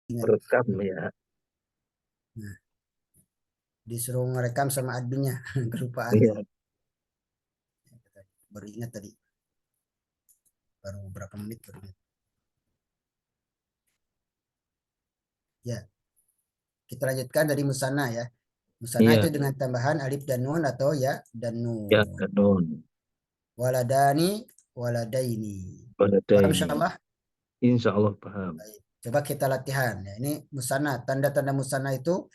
Ingat. Rekam ya. Nah, disuruh ngerekam sama adminnya, kelupaan. Iya. Baru ingat tadi. Baru berapa menit baru ingat. Ya, kita lanjutkan dari musanna ya. Musanna Iya. itu dengan tambahan alif dan nun atau ya dan Ya, nun. nun. Waladani, waladaini. Pada Paham ini. insyaallah? Insya Allah paham. Baik. Coba kita latihan. Ya, ini musanna. Tanda-tanda musanna itu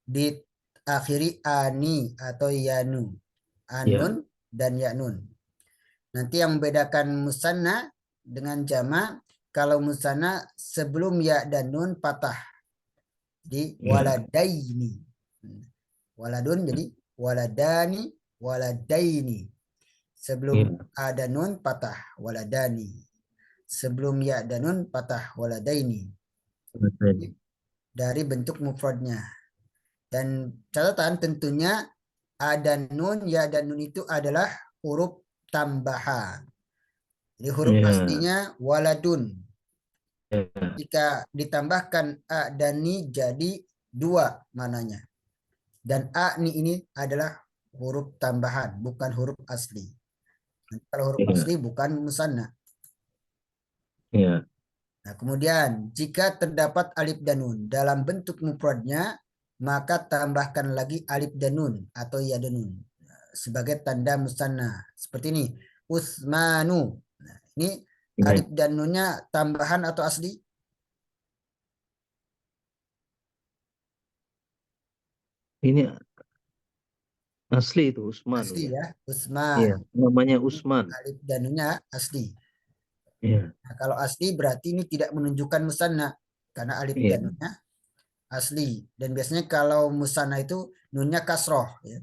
diakhiri ani atau yanu. Anun Ya. dan yanun. Nanti yang membedakan musanna dengan jama, kalau musanna sebelum ya dan nun patah. Jadi Ya. waladaini. Waladun jadi waladani, waladaini. Sebelum Ya. ada nun patah waladani. Sebelum ya dan nun patah waladaini. Pada ini. Dari bentuk mufradnya. Dan catatan tentunya a dan nun, ya dan nun itu adalah huruf tambahan. Jadi huruf Ya. aslinya waladun. Ya. Jika ditambahkan a dan ni jadi dua mananya. Dan a ni ini adalah huruf tambahan, bukan huruf asli. Kalau huruf Ya. asli bukan musanna. Ya. Nah, kemudian jika terdapat alif dan nun dalam bentuk mufradnya, maka tambahkan lagi alif dan nun atau ya dan nun sebagai tanda musanna. Seperti ini, Usmanu. Nah, ini Ya. alif dan nunnya tambahan atau asli? Ini asli itu Usman Asli ya. ya, Usman. Iya, namanya Usman. Alif dan nunnya asli. Iya. Nah, kalau asli berarti ini tidak menunjukkan musanna karena alif Iya. dan nunnya asli. Dan biasanya kalau musanna itu nunnya kasroh ya.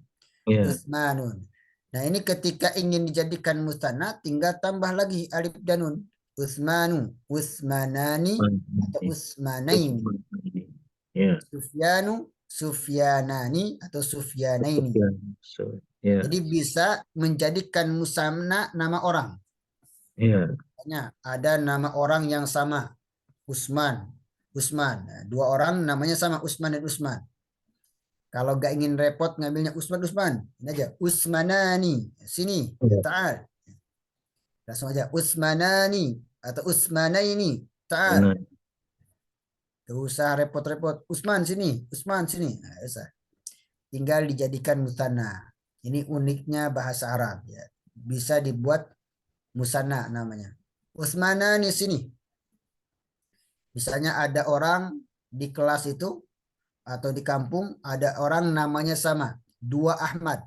Iya. Usmanun. Nah, ini ketika ingin dijadikan musanna tinggal tambah lagi alif dan nun. Usmanu, Usmanani Usman atau ini. Usmanaini. Usman ini. Ya. Sufyanu, Sufyanani atau Sufyanaini. Sufyan. So, ya. Jadi bisa menjadikan musanna nama orang. Iya. Misalnya ada nama orang yang sama, Usman, Usman. Nah, dua orang namanya sama, Usman dan Usman. Kalau gak ingin repot ngambilnya Usman, Usman, ini aja Usmanani. Sini, ya, Iya. ta'al. Langsung aja Usmanani atau Usmanaini. Ta'al. Mana? Gak usah repot-repot. Usman sini, Usman sini. Nah, usah. Tinggal dijadikan musanna. Ini uniknya bahasa Arab ya. Bisa dibuat musanna namanya. Usmanani sini. Misalnya ada orang di kelas itu atau di kampung ada orang namanya sama, dua Ahmad,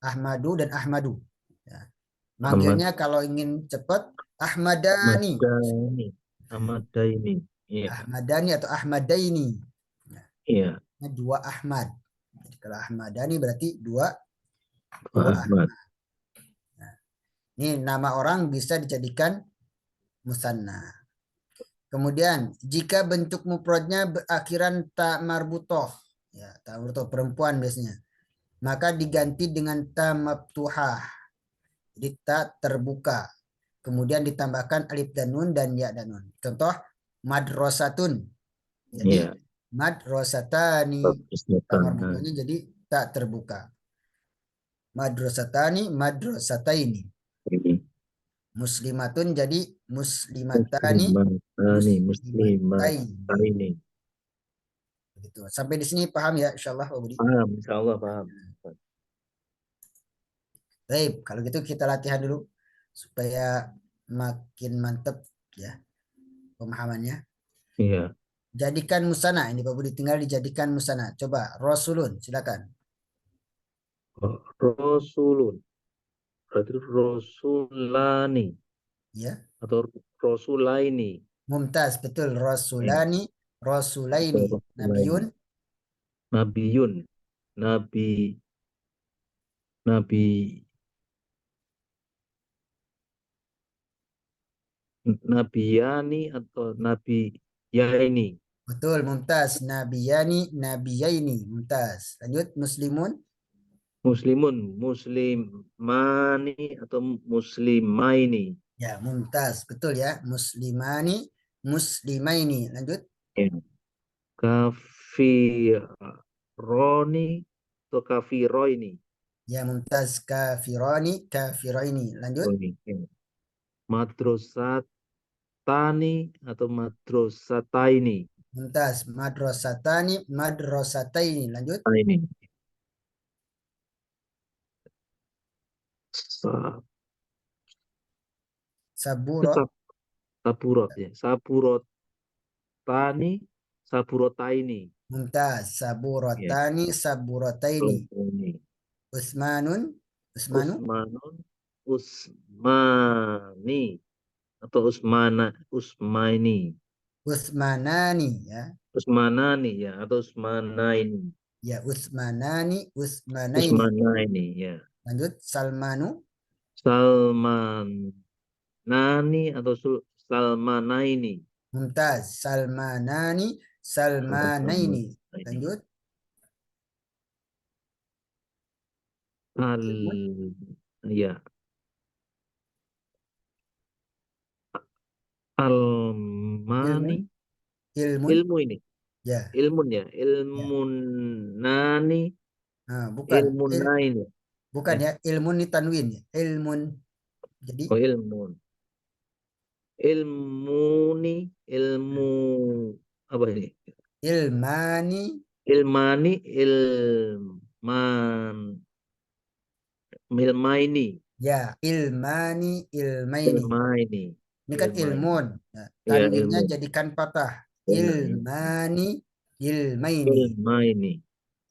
Ahmadu dan Ahmadu. Ya. Ahmad. Manggilnya kalau ingin cepat Ahmadani, Ahmadaini. Ahmadaini. Iya. Ahmadani atau Ahmadaini. Ya. Iya. Dua Ahmad. Jadi kalau Ahmadani berarti dua Pak dua Ahmad. Ahmad. Nah, ini nama orang bisa dijadikan musanna. Kemudian jika bentuk mufradnya berakhiran ta marbutoh, ya ta marbutoh perempuan biasanya, maka diganti dengan ta maftuhah, jadi ta terbuka. Kemudian ditambahkan alif dan nun dan ya dan nun. Contoh madrasatun, jadi Iya. madrasatani, Bagus ta datang. marbutohnya jadi tak terbuka. Madrasatani, madrasataini. Ini Muslimatun jadi muslimatani, muslimatani. muslimataini. Muslimatani. Begitu. Sampai di sini paham ya, insyaallah Pak Budi. Paham, insya Allah paham. Baik, kalau gitu kita latihan dulu supaya makin mantep ya pemahamannya. Iya. Jadikan musana ini Pak Budi, tinggal dijadikan musana. Coba Rasulun, silakan. Rasulun. Berarti Rasulani. Ya, Atau Rasulaini. mumtaz, betul. Iya. Rasulani, Atau Rasulaini. Rasulaini. Nabiun, Nabiun. Nabi. Nabi. Nabiyani atau Nabi Yaini. betul, mumtaz. Nabiyani, nabiyaini, mumtaz. Lanjut, muslimun. Muslimun. Muslimani atau Muslimaini. Ya, mumtaz, betul ya. Muslimani, muslimaini. Lanjut. Ya. Kafironi atau kafiroini. Ya, mumtaz. Kafirani, kafiraini. Lanjut. Oh, ini. Ya. Madrasatani atau madrasataini. Mumtaz. Madrasatani, madrasataini. Lanjut. Nah, ini. Sa- Saburo. Saburot ya. Saburotani, saburotaini. Mumtaz. Ya. Saburotani, saburotaini. Oh, ini. Usmanun, Usmanu, Usmanun, Usmani atau Usmaini. Usmanani, ya. Usmanani ya atau Usmanaini. Ya, Usmanani, Usmanaini. Usmanaini ya. Lanjut. Salmanu, Salman Nani atau Salmanaini. Mumtaz. Salmanani, Salmanaini. Salmanaini. Lanjut. Al Ilmun, ya Almani ilmun, ilmun. ilmu ini Ya, ilmun ya ya. ilmun nani Nah, bukan. ilmun naini Bukan eh ya. Ilmun ini tanwin ya. Ilmun. Jadi oh ilmun ilmu ni ilmu apa ini ilmani, ilmani ilman milmaini ya. Ilmani, ilmaini. ilmaini Ini kan ilmaini ilmun. Ya, ya tanwinnya ilmu jadikan patah. ya, ya. Ilmani, ilmaini. Ilmaini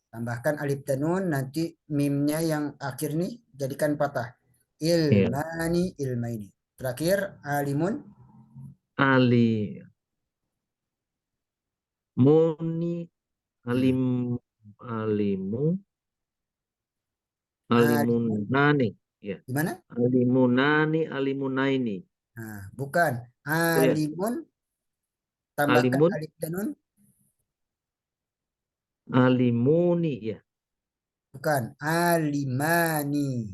Tambahkan alif dan nun, nanti mimnya yang akhir nih jadikan patah. ya Ilmani, ilmaini. Terakhir, alimun. ali muni Hmm. alim alimu Alimun. alimunani ya Gimana? alimunani alimunaini Nah, bukan. oh ya Alimun, tambahkan alimun alif dan nun. alimuni ya Bukan. Alimani.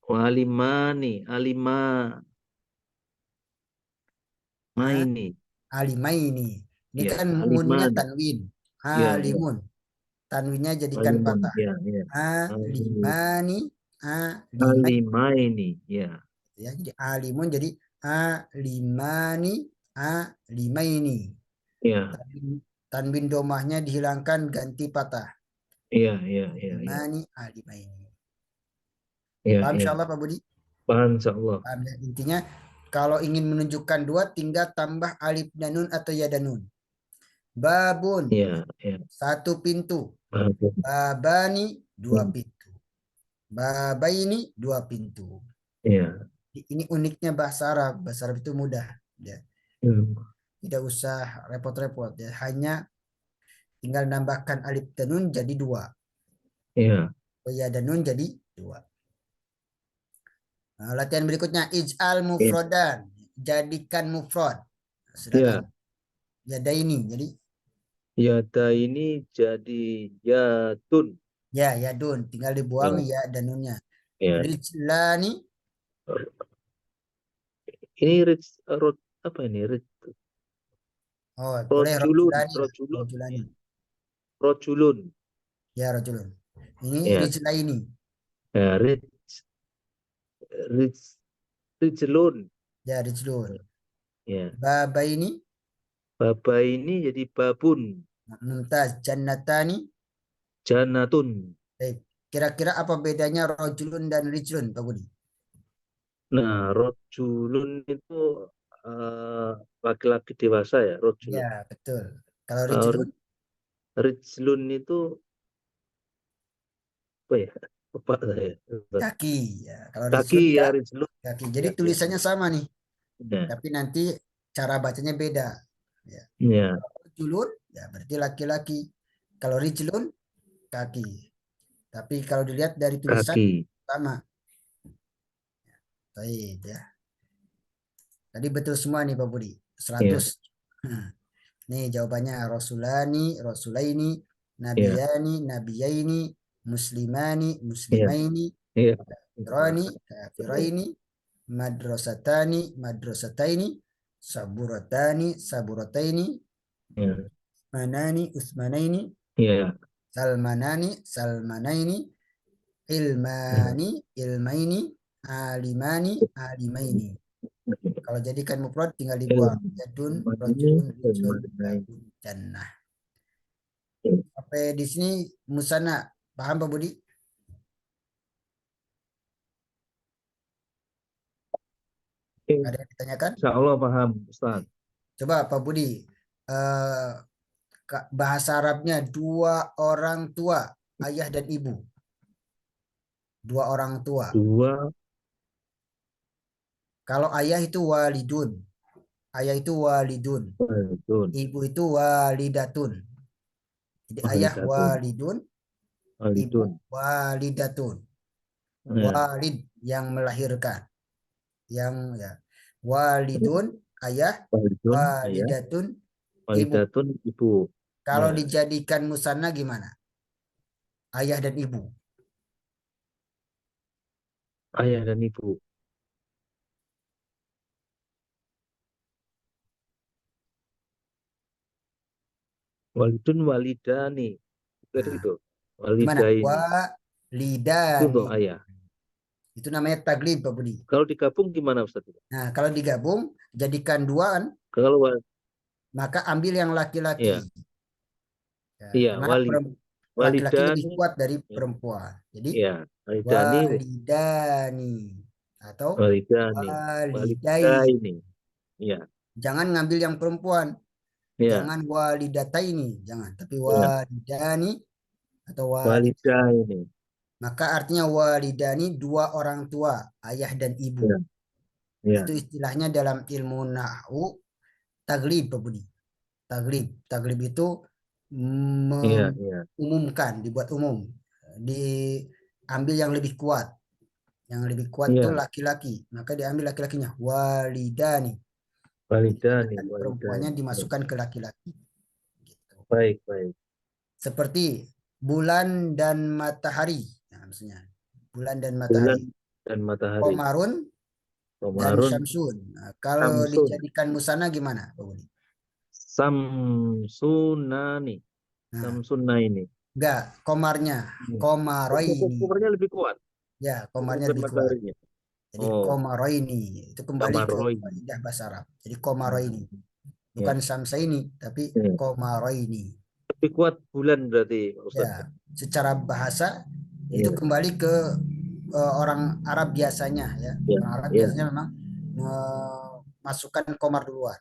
oh, alimani alima Ah, maini alimaini. Ini ya kan munnya alimani tanwin. ya ya Alimun. Tanwinnya jadikan alimun patah. ya ya Ali- Alimani. Alimai. alimaini ya Ya, jadi alimun jadi alimani. Alimaini. ya Tanwin, tanwin domahnya dihilangkan ganti patah. ya ya ya ya Alimani. Alimaini. ya Paham ya insyaallah Pak Budi? paham insyaallah Paham ya? Intinya kalau ingin menunjukkan dua tinggal tambah alif dan nun atau ya dan nun. Babun. ya ya Satu pintu. paham Babani, dua ya pintu. Babaini, dua pintu. ya Ini uniknya bahasa Arab. Bahasa Arab itu mudah. Ya. ya Tidak usah repot-repot. Ya. Hanya tinggal nambahkan alif dan nun jadi dua. ya Ya dan nun jadi dua. Nah, latihan berikutnya. Ij'al ya mufrodan. Jadikan mufrod. Sedangkan ya yada ini. Jadi Yada ini jadi yadun. ya yadun. Tinggal dibuang Ya, ya dan nunnya. ya. Rijlani. Ini apa ini? Oh, boleh Rojulun, rojulani lah. rojulun, Rojulani. ya. Rojulun. Ya rojulun. Ini Ya, rijlaini. ya. Rij, rijlun. Ya rijlun. Ya. Baba ini Baba ini jadi babun. mumtaz. Jannatani. Janatun. Baik. Kira-kira apa bedanya rojulun dan rijlun, Pak Budi? Nah, rojulun itu eh, laki-laki dewasa ya, rojulun. Ya, betul. Kalau Kalau rijlun, rijlun itu apa ya? Bapak saya. kaki. Ya, kalau Kaki rijlun ya, enggak, rijlun. kaki. Jadi Ya, ya, tulisannya ya. sama nih, Ya, tapi nanti cara bacanya beda. Ya. ya. Rojulun, ya berarti laki-laki. Kalau rijlun, kaki. Tapi kalau dilihat dari tulisan, Kaki. sama. Baik, ya. Tadi betul semua nih Pak Budi. Ya, 100. Nih jawabannya Rasulani, Rasulaini, ya, Nabiyani, Nabiyaini, Muslimani, ya, Muslimaini, ya. Kafirani, Kafiraini, Madrasatani, Madrasataini, Saburatani, Saburataini, Ya, Usmanani, Usmanaini, Iya. Salmanani, Salmanaini, Iya. Ilmani, Ilmaini, Alimani, Alimaini. Kalau jadikan mufrad tinggal dibuang. Jadun, Ini rajulun, rijlun, ilmu babun, jannah. Sampai di sini Musana. Paham Pak Budi? Ada yang ditanyakan? Insya Allah paham, Oke. Ustaz. Coba Pak Budi. eh, Bahasa Arabnya dua orang tua, ayah dan ibu. Dua orang tua. Dua Kalau ayah itu walidun. Ayah itu walidun. walidun, Ibu itu walidatun. Jadi ayah walidatun, walidun, ibu walidun. walidatun. Ya, Walid yang melahirkan. Yang ya. Walidun ayah, walidun, ayah, walidatun ibu. walidatun, ibu. Kalau Ya, dijadikan musanna gimana? Ayah dan ibu. ayah dan ibu. Walidun, walidani. Jadi Nah, itu. gimana? Walidaini. Itu Walidani. tuh ayah. Itu namanya taglib Pak Budi. Kalau digabung gimana Ustaz? Nah, kalau digabung jadikan dua kan, Kalau maka ambil yang laki-laki. ya, Ya, iya, karena laki-laki lebih walidani, kuat dari ya, perempuan. Jadi ya, walidani, walidani atau walidani, walidai. walidaini. Ya, Jangan ngambil yang perempuan. ya, Jangan walidataini, jangan. Tapi ya, walidani atau walidai. walidaini. Maka artinya walidani dua orang tua, ayah dan ibu. Ya, ya, Itu istilahnya dalam ilmu nahwu taglib, Pak Budi. Taglib. Taglib itu iya, iya, mengumumkan, dibuat umum. Diambil yang lebih kuat. Yang lebih kuat itu iya, laki-laki. Maka diambil laki-lakinya. Walidani. walidani, Sedangkan perempuannya walidani. Ya, dimasukkan ke laki-laki. Gitu. baik, baik. Seperti bulan dan matahari. Nah, maksudnya bulan dan Bulan matahari. dan matahari. Komarun dan Komarun, Syamsun. Nah, kalau Samsun, dijadikan musana gimana, Pak Budi? Samsunani, Nah, Samsunna ini. enggak, komarnya, Hmm. komaroini. Komarnya lebih kuat. Ya, komarnya Bukan lebih kuat. mataharinya. Jadi Oh, komaroini itu kembali ke Kamaroi. kaidah bahasa Arab. Jadi komaroini, Hmm. Ya, bukan samsaini, tapi ya. komaroini. Lebih kuat bulan berarti, Pak Ya, Ustaz. secara bahasa itu Iya, kembali ke orang Arab biasanya ya. iya, Orang Arab iya, biasanya memang masukkan komar duluan.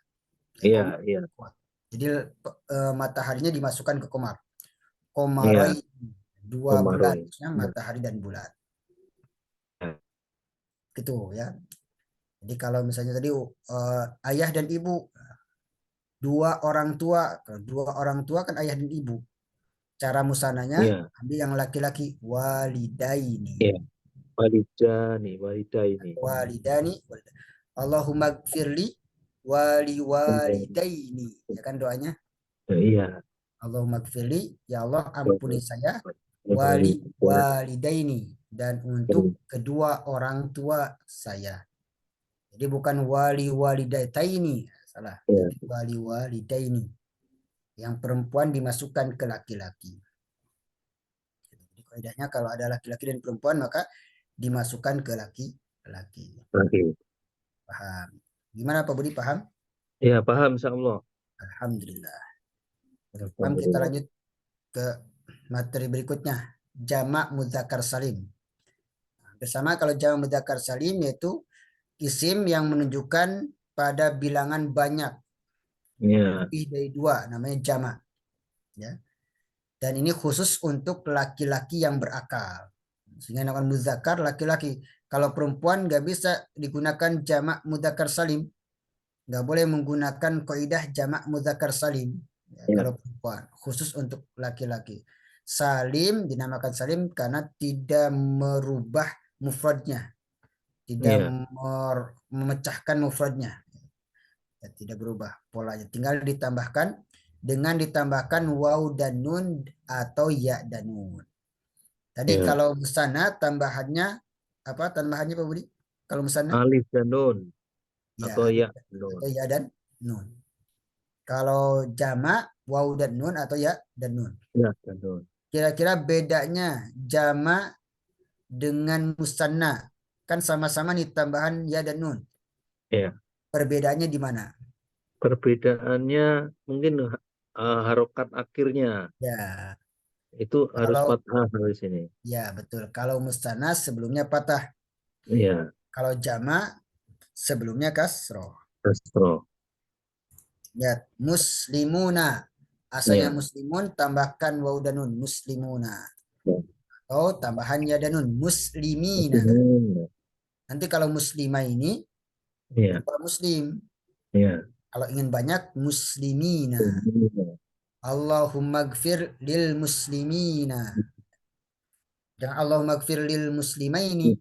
Ya, iya, komar iya, kuat. Jadi mataharinya dimasukkan ke komar. iya, Komaroi dua bulan, Komaroi. maksudnya Ya, matahari dan bulan. ya, Gitu ya. Jadi kalau misalnya tadi ayah dan ibu, dua orang tua kan ayah dan ibu. Cara musananya iya, ambil yang laki-laki walidaini, iya. Walidani, walidaini. walidani. Allahumma gfirli wali walidaini. Ya kan doanya. Iya, Allahumma gfirli, ya Allah ampuni saya wali walidani. walidaini dan untuk kedua orang tua saya. Jadi bukan wali walidataini, salah, Iya, tapi wali walidaini. Yang perempuan dimasukkan ke laki-laki. Jadi kaidahnya kalau ada laki-laki dan perempuan maka dimasukkan ke laki-laki. lagi. Paham? Gimana Pak Budi paham? Iya, paham, insya Allah. Alhamdulillah. Paham, kita Alhamdulillah. lanjut ke materi berikutnya. Jamak mudzakkar salim. Bersama kalau jamak mudzakkar salim yaitu isim yang menunjukkan pada bilangan banyak Iya, lebih dari dua, namanya jamak. Ya. Dan ini khusus untuk laki-laki yang berakal. Sehingga namanya muzakkar laki-laki. Kalau perempuan nggak bisa digunakan jamak mudzakkar salim. Nggak boleh menggunakan kaidah jamak mudzakkar salim. Ya, iya, kalau perempuan. Khusus untuk laki-laki. Salim dinamakan salim karena tidak merubah mufradnya. Tidak iya, memecahkan mufradnya. Ya, tidak berubah polanya. Tinggal ditambahkan dengan ditambahkan waw dan nun atau ya dan nun. Tadi iya. kalau musana tambahannya apa tambahannya Pak Budi? Kalau musana Alif dan nun ya atau alif ya nun. atau ya dan nun. Kalau jamak waw dan nun atau ya dan nun. Ya, betul. Kira-kira bedanya jamak dengan musanna. Kan sama-sama nih tambahan ya dan nun. Ya, Perbedaannya di mana? perbedaannya mungkin harokat akhirnya Ya, itu harus kalau fathah di sini. ya betul. Kalau musanna sebelumnya patah. Iya, Kalau jamak sebelumnya kasroh. Castro. Ya, muslimuna. Asalnya Iya. muslimun tambahkan waw dan nun muslimuna. Ya. Oh, tambahan ya dan nun muslimina. Muslimin. Nanti kalau muslimah ini Iya, dua muslim. iya. Kalau ingin banyak muslimina. Muslimin. Allahumma gfir lil muslimina. Jangan Allahumma gfir lil muslimaini.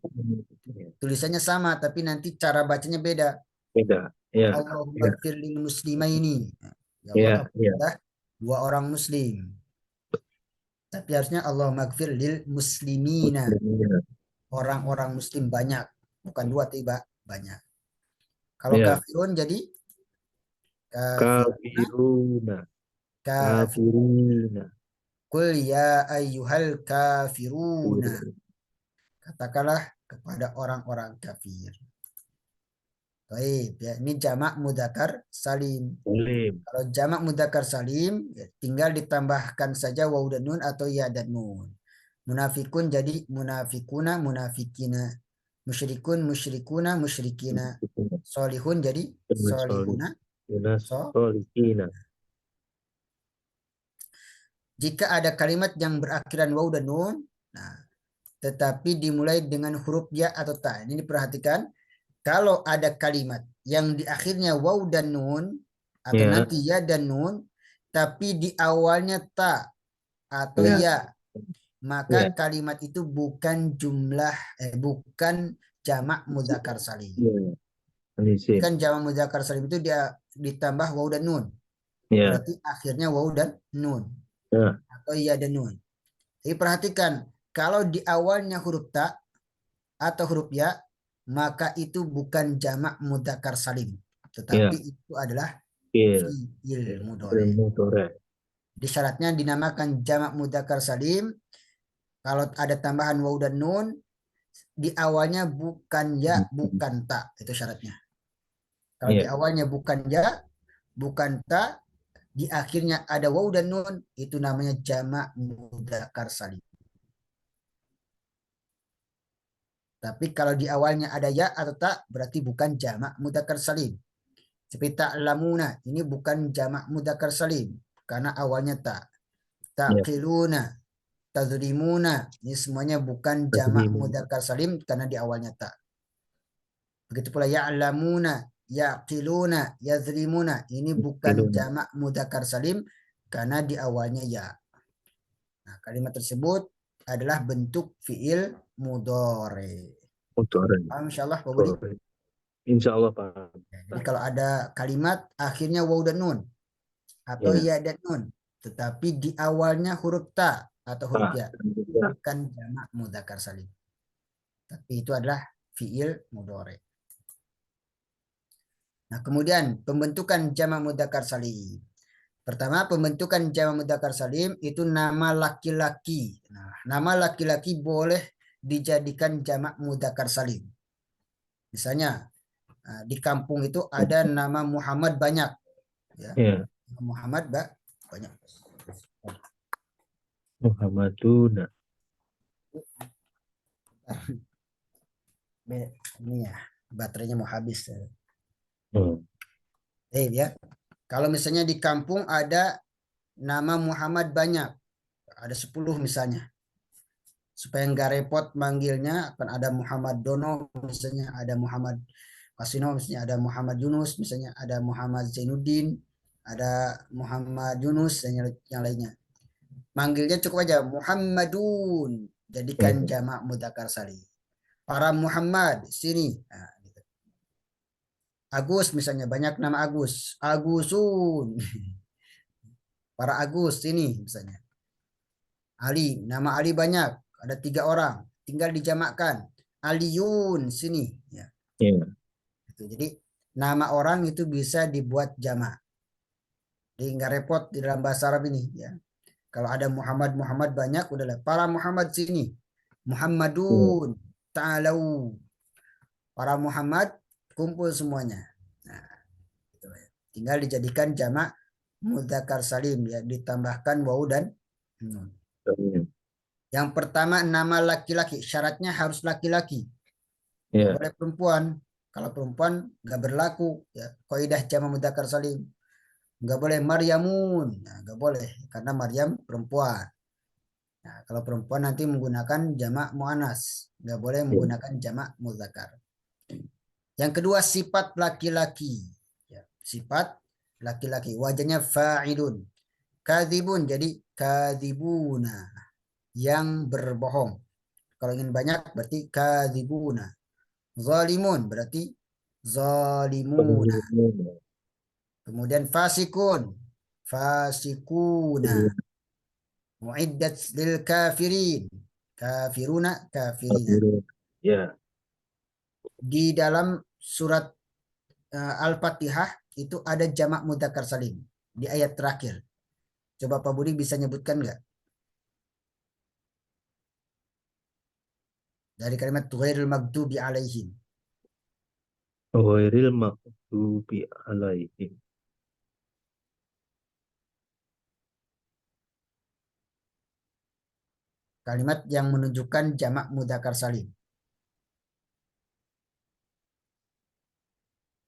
Iya. Tulisannya sama tapi nanti cara bacanya beda. Beda. Iya, Allahumma iya, gfir lil muslimaini. Ya Allah, iya, iya. ampunilah dua orang muslim. Tapi harusnya Allahumma gfir lil muslimina. Muslimin. Orang-orang muslim banyak. Bukan dua tiba, banyak. Kalau Iya. kafirun jadi kafiruna, Kafiruna. kafir. Kafirina. Kul ya ayyuhal kafiruna. Katakanlah kepada orang-orang kafir. Baik, ya, ini jamak mudzakkar salim. Muslim. Kalau jamak mudzakkar salim, ya, tinggal ditambahkan saja waw dan nun atau ya dan nun. Munafikun jadi munafikuna, munafikina. Musyrikun, musyrikuna, musyrikina. Solihun jadi solihuna. Solihina. So, Solihina. jika ada kalimat yang berakhiran waw dan nun, nah, tetapi dimulai dengan huruf ya atau ta. Ini diperhatikan. Kalau ada kalimat yang di akhirnya waw dan nun atau Ya, nanti ya dan nun, tapi di awalnya ta atau ya, ya, maka ya, kalimat itu bukan jamak mudzakkar salim. ya. Alisin. Kan jamak mudzakkar salim itu dia ditambah waw dan nun. Ya, Berarti akhirnya waw dan nun ya, atau ya dan nun. Jadi perhatikan, kalau di awalnya huruf ta atau huruf ya, maka itu bukan jamak mudzakkar salim, tetapi ya. itu adalah Il. fiil mudhari. Ilmu tore. Di syaratnya dinamakan jamak mudzakkar salim kalau ada tambahan waw dan nun di awalnya bukan ya, bukan ta, itu syaratnya. Kalau di Ya, awalnya bukan ya, bukan ta, di akhirnya ada waw dan nun, itu namanya jamak mudzakkar salim. Tapi kalau di awalnya ada ya atau tak, berarti bukan jamak mudzakkar salim. Seperti ta'lamuna, ini bukan jamak mudzakkar salim karena awalnya tak. ya. Taqiluna, tadrimuna, ini semuanya bukan jamak Taslimun. mudzakkar salim karena di awalnya tak. Begitu pula ya'lamuna, yaqiluna, yazrimuna, ini bukan Ilmu jamak mudzakkar salim karena di awalnya ya. Nah, kalimat tersebut adalah bentuk fiil mudhari. tore. Paham insyaallah Pak Budi? Tore. Insya Allah, Pak. Jadi kalau ada kalimat akhirnya waw dan nun atau Ya. ya dan nun, tetapi di awalnya huruf ta atau huruf Pak. ya, bukan jamak mudzakkar salim. Tapi itu adalah fiil mudhari. Nah, kemudian pembentukan jamak mudzakkar salim. Pertama, pembentukan jamak mudzakkar salim itu nama laki-laki. Nah, nama laki-laki boleh dijadikan jamak mudzakkar salim. Misalnya di kampung itu ada nama Muhammad banyak, ya. Ya. Muhammad banyak. Muhammaduna. Ini ya, baterainya mau habis. Hmm. Ya. Kalau misalnya di kampung ada nama Muhammad banyak, ada 10 misalnya. Supaya nggak repot manggilnya, akan ada Muhammad Dono, misalnya ada Muhammad Kasino, misalnya ada Muhammad Yunus, misalnya ada Muhammad Zainuddin, ada Muhammad Yunus, dan yang lainnya. Manggilnya cukup aja Muhammadun, jadikan jamak mudzakkar salim. Para Muhammad sini. Nah, gitu. Agus misalnya banyak nama Agus, Agusun. Para Agus sini misalnya. Ali, nama Ali banyak, ada 3 orang, tinggal dijamakkan. Aliun sini. Ya. Ya. Jadi nama orang itu bisa dibuat jamak. Jadi nggak repot di dalam bahasa Arab ini ya. Kalau ada Muhammad Muhammad banyak udahlah para Muhammad sini. Iya. Muhammadun ta'alau. Para Muhammad kumpul semuanya. Nah, gitu ya. Tinggal dijadikan jamak mudzakkar salim ya, ditambahkan wawu dan nun. Iya. Yang pertama nama laki-laki, syaratnya harus laki-laki. Nggak Iya. boleh perempuan. Kalau perempuan nggak berlaku ya. Kaidah jamak mudzakkar salim. Nggak boleh Maryamun. Nah, nggak boleh karena Maryam perempuan. Nah, kalau perempuan nanti menggunakan jamak muannas, nggak boleh Iya. menggunakan jamak mudzakkar. Yang kedua sifat laki-laki. Ya, sifat laki-laki. Wajahnya fa'ilun. Kadhibun jadi kadhibuna. Yang berbohong. Kalau ingin banyak berarti kadhibuna. Zalimun berarti zalimuna. Kemudian fasikun. Fasikuna. Iya. Mu'iddat lil kafirin. Kafiruna kafirina. Ya. Di dalam surat Al-Fatihah itu ada jamak mudzakkar salim di ayat terakhir. Coba Pak Budi bisa nyebutkan nggak? Dari kalimat ghairil maghdubi alaihim. Ghairil maghdubi alaihim. Kalimat yang menunjukkan jamak mudzakkar salim.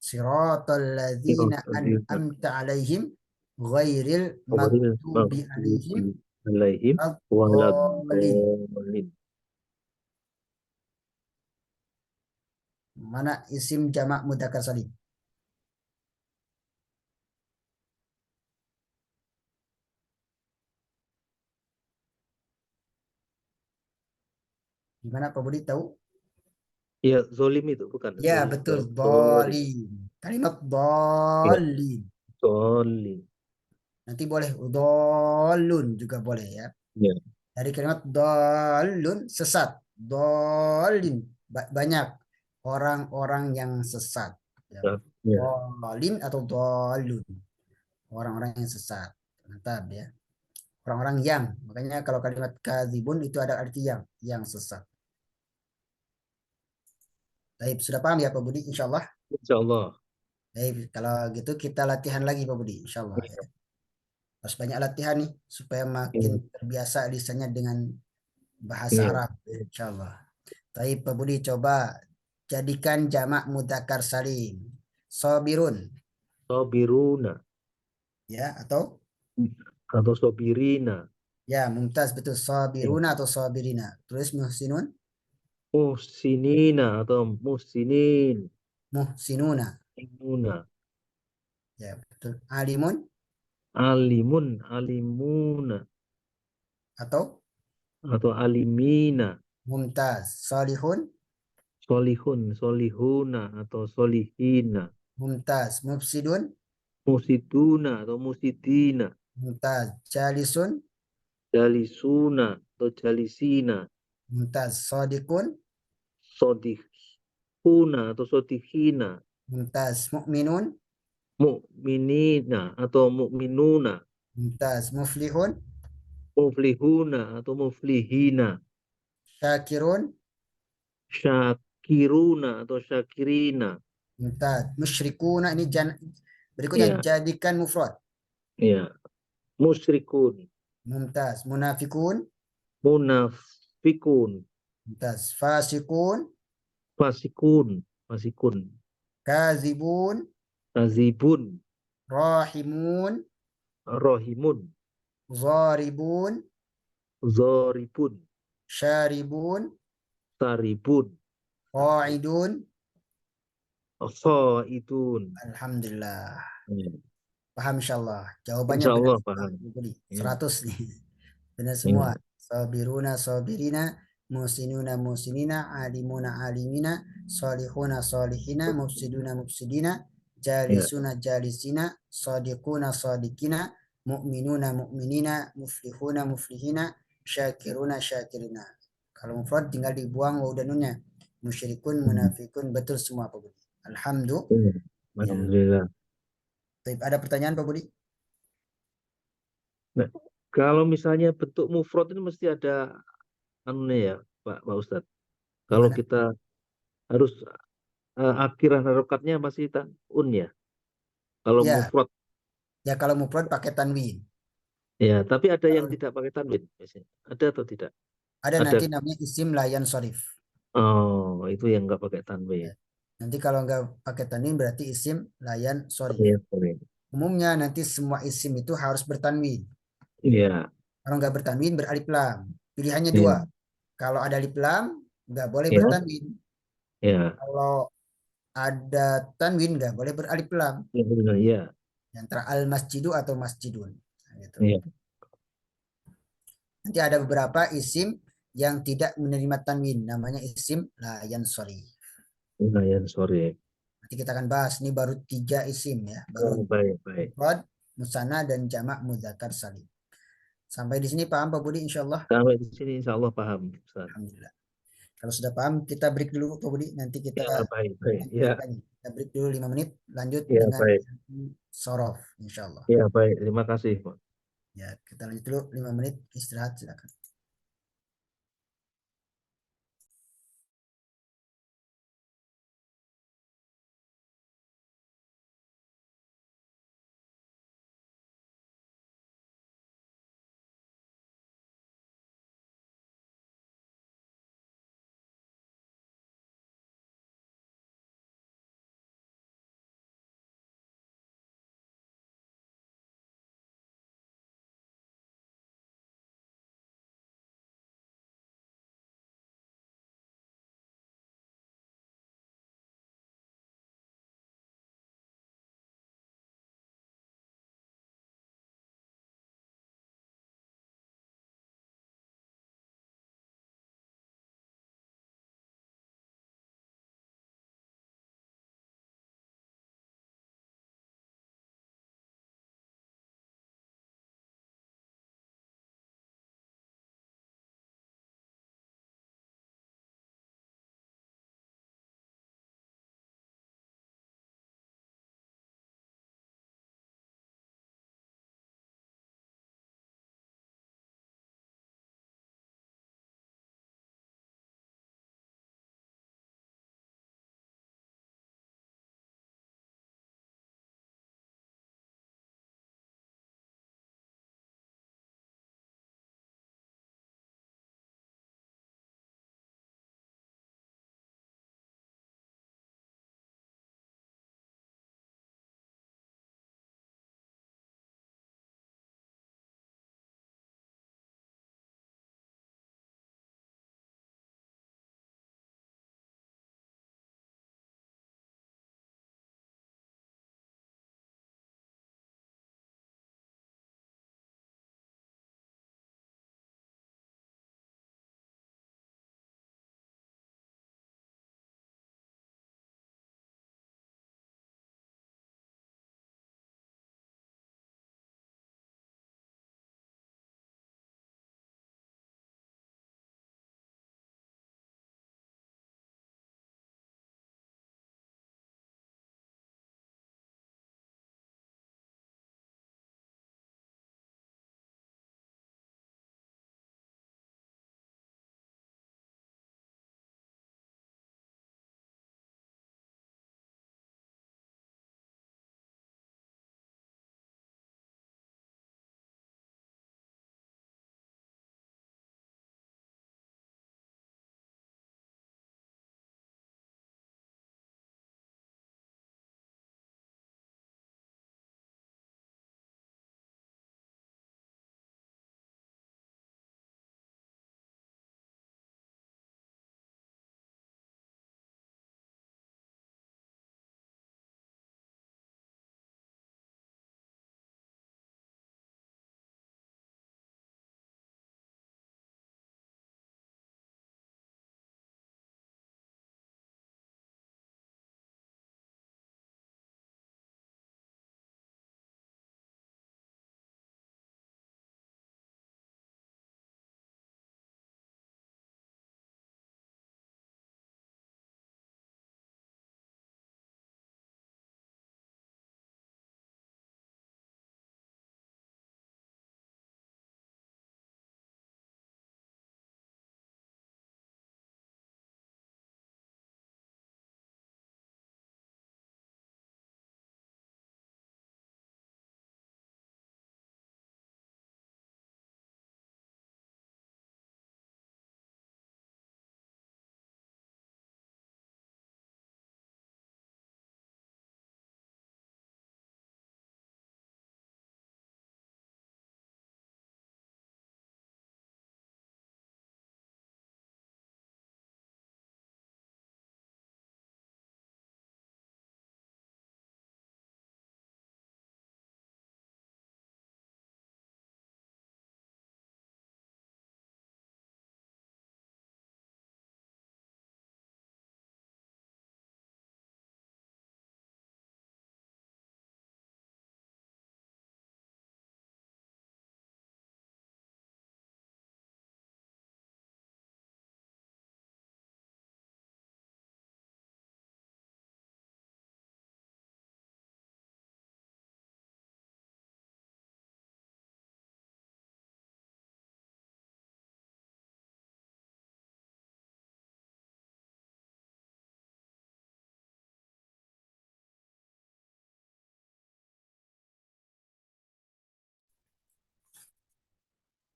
Siratal ladzina Ghairil an'amta alaihim ghairil maghdubi alaihim maghdubi alaihim waladdallin. waladhdallin. Mana isim jamak mudzakkar salim? Gimana Pak Budi tahu? Ya, zolim itu bukan Ya, zolim. betul. Zolim. Dhalim. Kalimat Ya, dhalim. zolim. Nanti boleh dhalun juga boleh ya. Ya, Dari kalimat dhalun sesat. Dhalin banyak orang-orang yang sesat. Ya. ya, ya. Dhalin atau dhalun. Orang-orang yang sesat. Mantap ya. Orang-orang yang. Makanya kalau kalimat kadzibun itu ada arti yang sesat. Baik, sudah paham ya Pak Budi? Insya Allah. Insya Allah. Baik, kalau gitu kita latihan lagi Pak Budi. Insya Allah ya. Harus banyak latihan nih supaya makin Ya, terbiasa lisannya dengan bahasa ya. Arab. Insya Allah. Tapi Pak Budi coba jadikan jamak mudzakkar salim. Sobirun Sobiruna ya atau atau sobirina. ya mumtaz betul Ya. sobiruna atau sobirina. Tulis muhsinun, Muhsinina atau muhsinin. muhsinuna. Muhsinuna. Ya betul. Alimun Alimun, alimuna atau atau alimina. mumtaz. Solihun, Solihun, solihuna atau solihina. mumtaz. Mufsidun, Musiduna atau musidina. mumtaz. Jalisun, Jalisuna atau jalisina. mumtaz. Sodikun, Sodihuna atau sodihina. mumtaz. Mukminun, Mukminina atau mukminuna. mumtaz. Muflihun, Muflihuna atau muflihina. syakirun, Syakiruna atau syakirina. mumtaz. Musyrikuna ini berikutnya Ya, jadikan mufrad. ya. Musyrikun, Mumtaz. Munafikun, munafikun, mumtaz. Fasikun, fasikun, fasikun, kazibun, kazibun, rahimun, rohimun, zaribun, zoribun, syaribun, saribun, qaidun. khaidun. Alhamdulillah. Ya. Paham insyaallah. Jawabannya Insya benar Allah semua. paham. Bu Budi. Ya. 100 nih. Benar semua. Ya. Sabiruna sabirina, musinuna musinina, alimuna alimina, salihuna salihina, mufsiduna mufsidina, Ya. jalisuna jalisina, sadiquna sadikina, mu'minuna mu'minina, muflihuna muflihina, syakiruna syakirina. Kalau mufrad tinggal dibuang waw dan nunnya. Musyrikun, munafikun, betul semua Pak Budi. Ya. Alhamdulillah. Alhamdulillah. Baik, ada pertanyaan Pak Budi? Nah, kalau misalnya bentuk mufrad ini mesti ada anunya ya, Pak Ustadz. Kalau Gimana? kita harus akhiran harokatnya masih un ya. Kalau Ya, mufrad ya kalau mufrad pakai tanwin. ya, tapi ada yang Kalau tidak pakai tanwin biasanya. Ada atau tidak? ada Ada. nanti namanya isim layan sorif. Oh, itu yang nggak pakai tanwin. Ya. Nanti kalau nggak pakai tanwin berarti isim layan sorif. Iya, tanwin. Umumnya nanti semua isim itu harus bertanwin. Iya, Kalau nggak bertanwin beralif lam. Pilihannya dua. iya, Kalau ada alif lam nggak boleh iya, bertanwin. iya, Kalau ada tanwin nggak boleh beralif lam. iya, benar, iya, Antara al masjidu atau masjidun. Nah, gitu. iya. Nanti ada beberapa isim yang tidak menerima tanwin. Namanya isim layan sorif. Lumayan sore. Nanti kita akan bahas. Ini baru 3 isim ya. Baru Oh, baik, baik. mufrad, musanna, dan jamak mudzakkar salim. Sampai di sini paham Pak Budi insya Allah. Sampai di sini insya Allah paham, Ustaz. Alhamdulillah. Kalau sudah paham kita break dulu Pak Budi. Nanti kita Ya, baik, baik. lanjut Ya, lagi. Kita break dulu 5 menit. Lanjut ya, dengan baik. sorof insya Allah. Ya, baik. Terima kasih, Pak. Ya, kita lanjut dulu 5 menit istirahat silakan.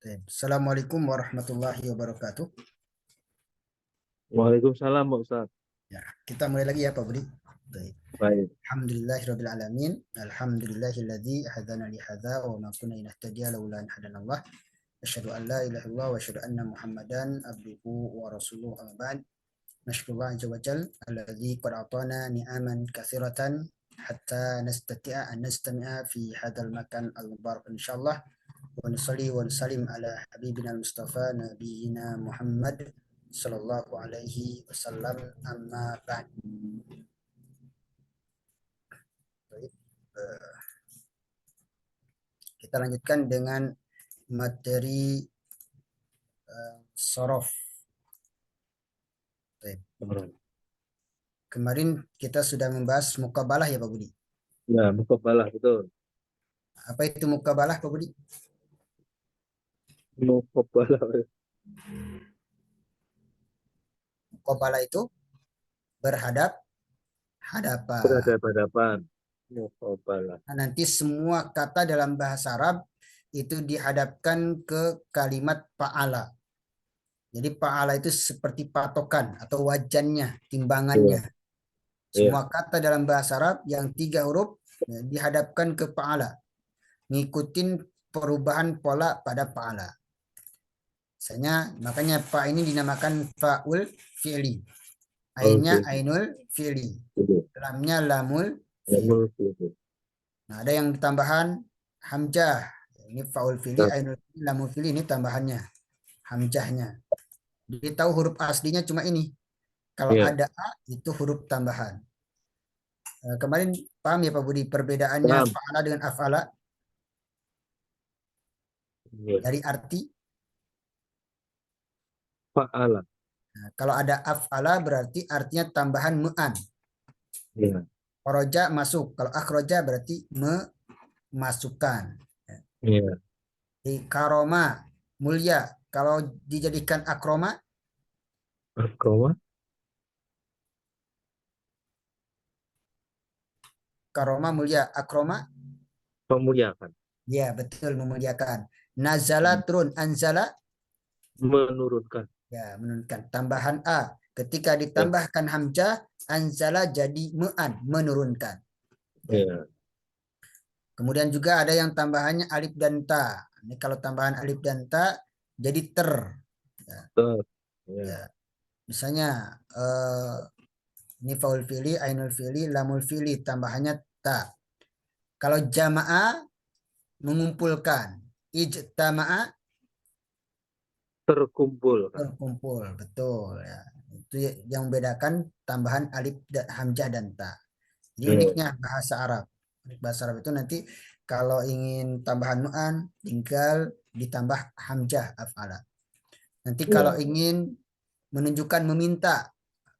Baik. Assalamualaikum warahmatullahi wabarakatuh. Waalaikumsalam Pak Ustadz. Ya, kita mulai lagi ya Pak Budi. Baik. Baik. Alhamdulillahirabbil alamin. Alhamdulillahilladzi hadana li hadza wa ma kunna linahtadiya laula an hadanallah. Asyhadu an la ilaha illallah wa asyhadu anna Muhammadan abduhu wa rasuluhu amma ba'd. Nashkurullah azza wa jalla alladzi qad atana ni'aman katsiratan hatta nastati'a an nastami'a fi hadzal makan al-mubarak insyaallah. Wa nusalli wa nusallim ala habibina al-mustafa nabiyina Muhammad sallallahu alaihi wasallam amma ba'd. Baik. Kita lanjutkan dengan materi sorof. Baik. Kemarin kita sudah membahas mukabalah ya Pak Budi. Ya, mukabalah betul. Apa itu mukabalah Pak Budi? Mukabalah. Mukabalah itu berhadapan. Berhadapan-hadapan. Mukabalah. Nah, nanti semua kata dalam bahasa Arab itu dihadapkan ke kalimat fa'ala. Jadi fa'ala itu seperti patokan atau wajannya, timbangannya. Semua kata dalam bahasa Arab yang 3 huruf ya, dihadapkan ke fa'ala. Ngikutin perubahan pola pada fa'ala. Misalnya, makanya fa ini dinamakan fa'ul fi'li. Ainnya ainul fi'li. Lamnya lamul fi'li. Nah, ada yang tambahan hamzah. Ini fa'ul fi'li, ainul fi'li, lamul fi'li, ini tambahannya. Hamzahnya. Jadi tahu huruf aslinya cuma ini. Kalau ada A itu huruf tambahan. Kemarin paham ya Pak Budi perbedaannya fa'ala dengan af'ala? Dari arti? Fa'ala. Nah, kalau ada af'ala berarti artinya tambahan mu'an. Kharaja masuk. Kalau akhraja berarti memasukkan. Di karoma mulia. Kalau dijadikan akroma? Akroma? Karoma mulia. Akroma? Memuliakan. Ya, betul, memuliakan. Nazala turun. Anzala? Menurunkan. Ya, menurunkan. Tambahan A. Ketika ditambahkan hamzah, anzala jadi mu'an, menurunkan. Ya. Kemudian juga ada yang tambahannya alif dan ta. Ini kalau tambahan alif dan ta jadi ter. Ya. Ya. Misalnya ini faul fi'li, ainul fi'li, lamul fi'li, tambahannya ta. Kalau jama'a mengumpulkan, ijtama'a terkumpul. Terkumpul, betul ya. Itu yang membedakan tambahan alif dan hamzah dan ta. Jadi uniknya bahasa Arab. Bahasa Arab itu nanti kalau ingin tambahan mu'an tinggal ditambah hamzah af'ala. Nanti kalau ingin menunjukkan meminta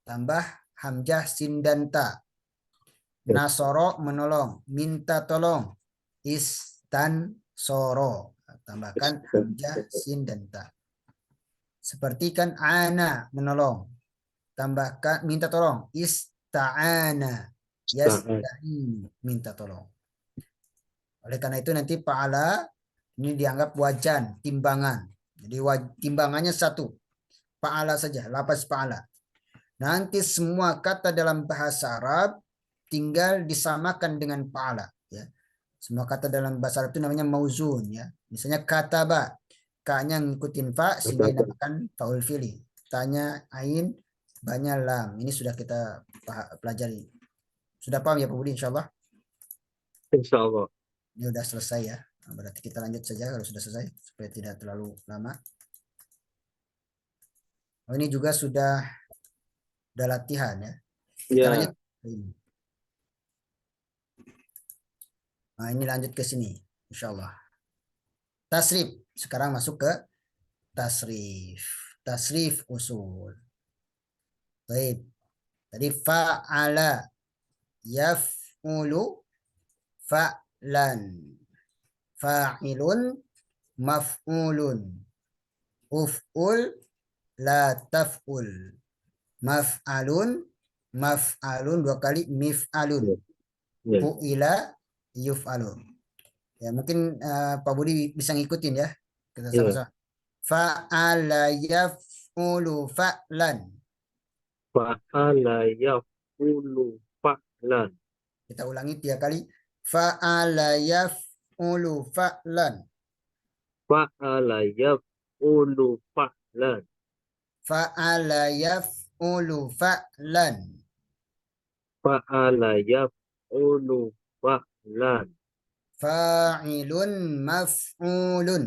tambah hamzah sin dan ta. Nasoro menolong, minta tolong. Istan soro. Tambahkan hamzah sin dan ta. Seperti kan ana menolong. Tambahkan minta tolong. Ista'ana. Yasta'in minta tolong. Oleh karena itu nanti fa'ala ini dianggap wajan, timbangan. Jadi timbangannya satu. Fa'ala saja, lafaz fa'ala. Nanti semua kata dalam bahasa Arab tinggal disamakan dengan fa'ala ya. Semua kata dalam bahasa Arab itu namanya mauzun ya. Misalnya kataba, ka-nya ngikutin fa sehingga dinamakan faul fi'li. Tanya ain, ba-nya lam. Ini sudah kita pelajari. Sudah paham ya Pak Budi insyaallah? Insyaallah. Ini sudah selesai ya. Nah, berarti kita lanjut saja kalau sudah selesai supaya tidak terlalu lama. Oh, ini juga sudah latihan ya. Kita lanjut. Nah, ini lanjut ke sini insyaallah. Tasrif. Sekarang masuk ke tasrif. Tasrif usul. Baik. Tadi fa'ala yaf'ulu fa'lan. Fa'ilun maf'ulun. Uf'ul la taf'ul. Maf'alun maf'alun 2 kali mif'alun. Fu'ila yuf'alun. Ya, mungkin Pak Budi bisa ngikutin ya. Kita Iya. sama-sama. Fa'ala yaf'ulu fa'lan. Fa'ala yaf'ulu fa'lan. Kita ulangi 3 kali. Fa'ala yaf'ulu fa'lan. Fa'ala yaf'ulu fa'lan. Fa'ala yaf'ulu fa'lan. Fa'ala yaf'ulu fa'lan. Fa'ilun maf'ulun.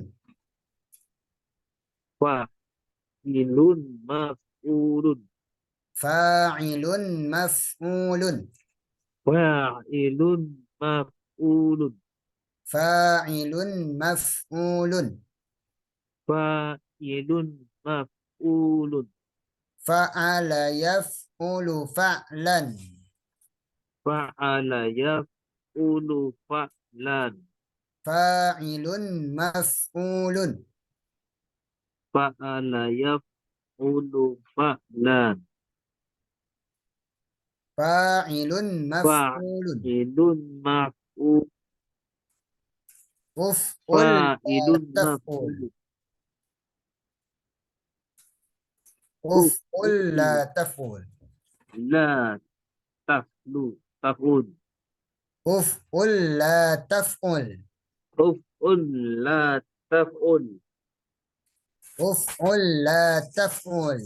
Fa'ilun maf'ulun. Fa'ilun maf'ulun. Fa'ilun maf'ulun. Fa'ilun maf'ulun. Fa'ilun maf'ulun. Fa'ala yaf'ulu fa'lan. Fa'ala yaf'ulu fa'lan. Fa'ilun maf'ulun. Fa'ala yaf'ulu fa'lan. Fa'ilun maf'ulun. Fa'ilun maf'ul. Uf'ul la Fa'ilun taf'ul. maf'ul. Uf'ul la taf'ul. La taflu. Taf'ul. Uf'ul la taf'ul. Uf'ul la taf'ul. Uf'ul la taf'ul.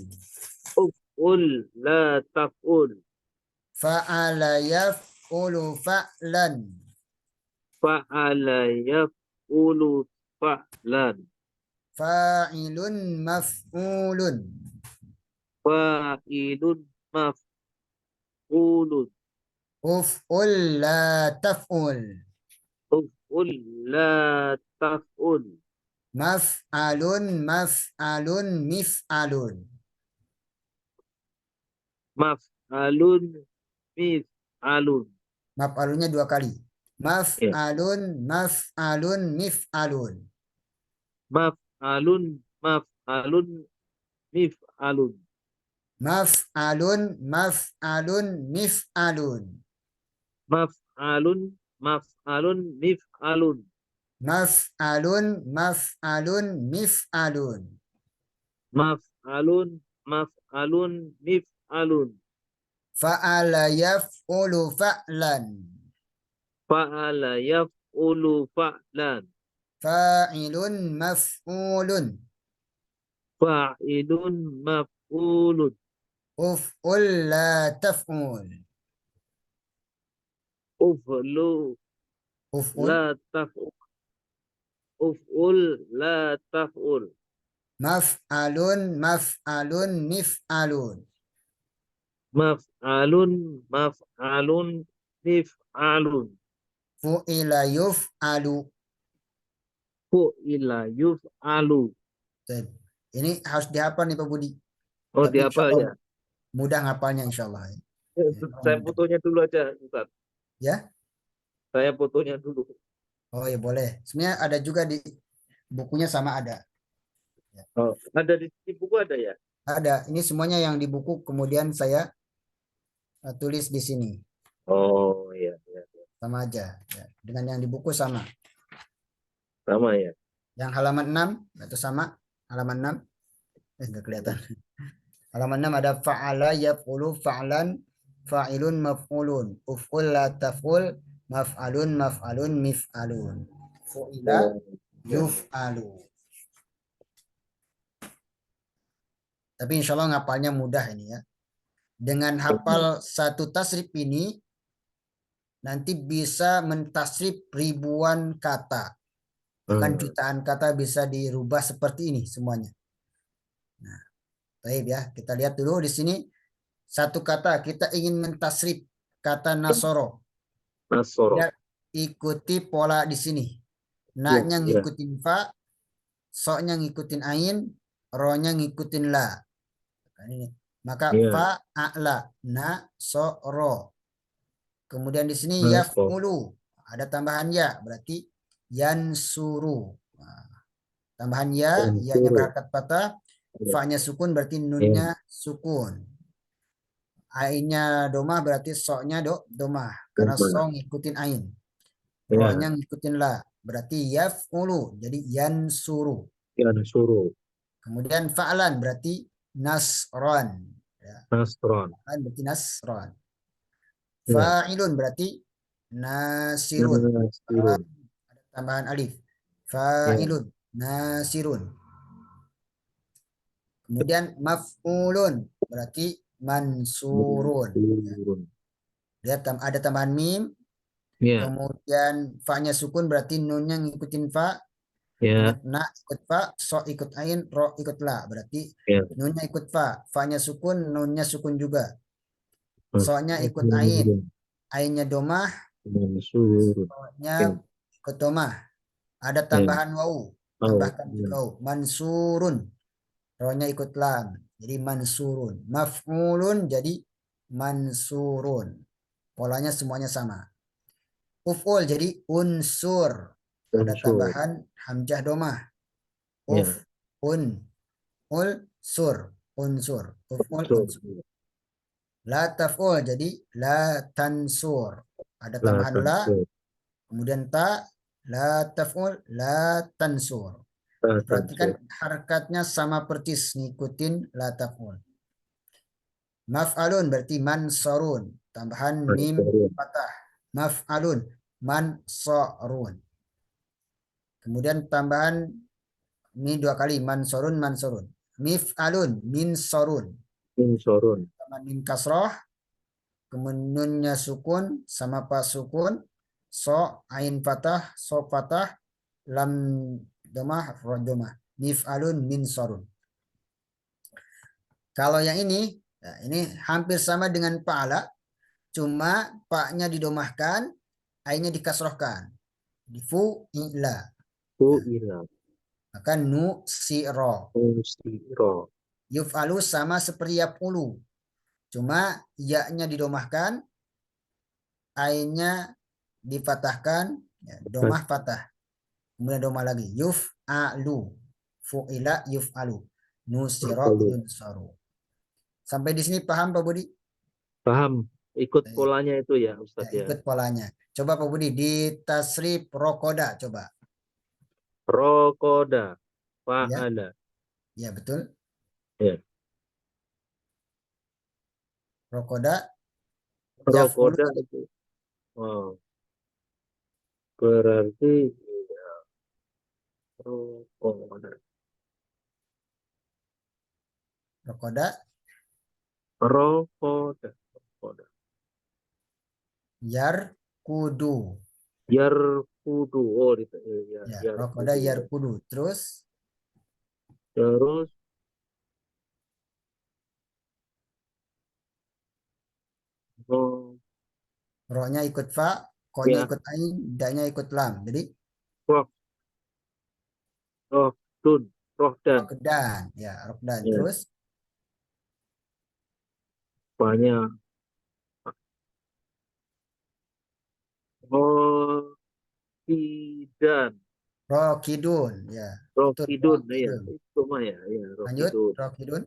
Uf'ul la taf'ul. Fa'ala yaf'ulu fa'lan. Fa'ala yaf'ulu fa'lan. Fa'ilun maf'ulun. Fa'ilun maf'ulun. Uf'ul la taf'ul. Uf'ul la taf'ul. Maf'alun maf'alun mif'alun. Maf'alun mif'alun. Maf'alunnya 2 kali. Ya. Maf'alun maf'alun mif'alun. Maf'alun maf'alun mif'alun. Maf'alun maf'alun mif'alun. Maf'alun maf'alun mif'alun. Maf'alun maf'alun mif'alun. Maf'alun maf'alun mif'alun. Fa'ala yaf'ulu fa'lan. Fa'ala yaf'ulu fa'lan. Fa'ilun maf'ulun. Fa'ilun maf'ulun. Uf'ul la taf'ul. Uf'lu Uf'ul la taf'ul. Uf'ul la taf'ul. maf'alun maf'alun mif'alun. Maf'alun maf'alun mif'alun. Fu'ila yuf'alu. Fu'ila yuf'alu. Ini harus dihafal nih Pak Budi. Oh, Tapi insya diapa ya? Allah mudah ngapalnya insya Allah. Saya Mudah. fotonya dulu aja, Ustaz. Ya, Saya fotonya dulu. oh ya boleh. Sebenarnya ada juga di bukunya sama ada. Oh, ada di buku ada ya? Ada. Ini semuanya yang di buku kemudian saya tulis di sini. Oh, iya, iya. Sama aja. Ya. Dengan yang di buku sama. Sama ya. Yang halaman 6 itu sama. Halaman 6. Enggak kelihatan. Halaman 6 ada fa'ala yaf'ulu fa'lan fa'ilun maf'ulun. Uf'ul la taf'ul maf'alun maf'alun mif'alun. Fu'ila Oh, ya. yuf'alu. Tapi insya Allah ngapalnya mudah ini ya. Dengan hafal satu tasrif ini nanti bisa mentasrif ribuan kata. Bahkan jutaan kata bisa dirubah seperti ini semuanya. Nah, baik ya. Kita lihat dulu di sini satu kata kita ingin mentasrif kata nasoro. Nasoro. Ya, ikuti pola di sini. Ya, Na-nya ya. ngikutin fa, so-nya ngikutin ain, ro-nya ngikutin la. Ini. Maka Ya. fa a'la na so ro. Kemudian di sini Nasoro. yaf'ulu ada tambahan ya berarti yansuru. Nah, tambahan ya, ya-nya berharakat patah, fa-nya sukun berarti nunnya sukun. Ainnya domah berarti so-nya domah karena so ngikutin ain. Ro-nya ngikutin la berarti yaf'ulu jadi yansuru. Yansuru. Kemudian fa'lan berarti nasron. Ya, Nasron. fa'lan berarti nasron. Ya. Fa'ilun berarti nasirun. Nasirun. Ada tambahan alif. Ya. Fa'ilun, nasirun. Kemudian maf'ulun berarti mansurun. Mansurun. Lihat ada tambahan mim. Ya. Kemudian fa-nya sukun berarti nunnya ngikutin fa. Ya. Kemudian na ikut fa, so ikut ain, ro ikut la. Berarti Ya. nunnya ikut fa, fa-nya sukun, nunnya sukun juga. So-nya ikut ain, Mansurun. ainnya domah, Mansurun. so-nya Ya. ikut domah. Ada Ya. tambahan wau, Oh. tambahkan Ya. wau. Mansurun, ro-nya ikut lam. Jadi mansurun. Maf'ulun jadi mansurun. Polanya semuanya sama. Uf'ul jadi unsur. Ada Unsur. tambahan hamzah domah. Uf, Ya. un, ul, sur, unsur. Uf'ul, Unsur. unsur. La taf'ul jadi la tansur. Ada La tambahan la, tansur. kemudian ta, la taf'ul, la tansur. La Perhatikan tansur. harakatnya sama persis ngikutin la taf'ul. Maf'alun berarti mansarun. Tambahan mim Mansurun. patah. Maf'alun mansarun. Kemudian tambahan ini dua kali mansurun mansurun. Mif'alun minsorun. Unsurun. Tambahan mim kasroh. Kemudian nunnya sukun sama pas sukun. So ain fatah, so fatah, lam domah, ro domah. Mif'alun minsorun. Kalau yang ini hampir sama dengan pa'ala, cuma paknya didomahkan, ainnya dikasrohkan. Di fu'ila. Fu'ila. Maka nu siro. Usiro. Yuf'alu sama seperti yap'ulu. Cuma ya-nya didomahkan, ainnya difatahkan, ya, domah fatah. Kemudian domah lagi. Yuf'alu. Fu'ila yuf'alu. Nusiro Betul. yunsaru. Sampai di sini paham Pak Budi? Paham. Ikut Baik. polanya itu ya, Ya, Ustadz ya. ikut polanya. Coba Pak Budi di tasrif rokoda coba. Rokoda. Ya, Fa'ala. ya betul. Ya. Rokoda yaf'ulu Rokoda itu. Oh. Berarti ya, rokoda. rokoda Rokoda. Rokoda. yar kudu. Yarkudu. Oh, ya, Ya, rokoda yarkudu. yar kudu. Terus Terus oh, ro-nya ikut fa, ko-nya ya, ikut ain, da-nya ikut lam. Jadi roh, roh, dun, roh dan rokdan, ya rokdan. ya, Terus banyak. Oh, dan rokidun, ya betul Rohidun, ya, rokidun. itu mah ya, ya, Lanjut Rohidun. rokidun,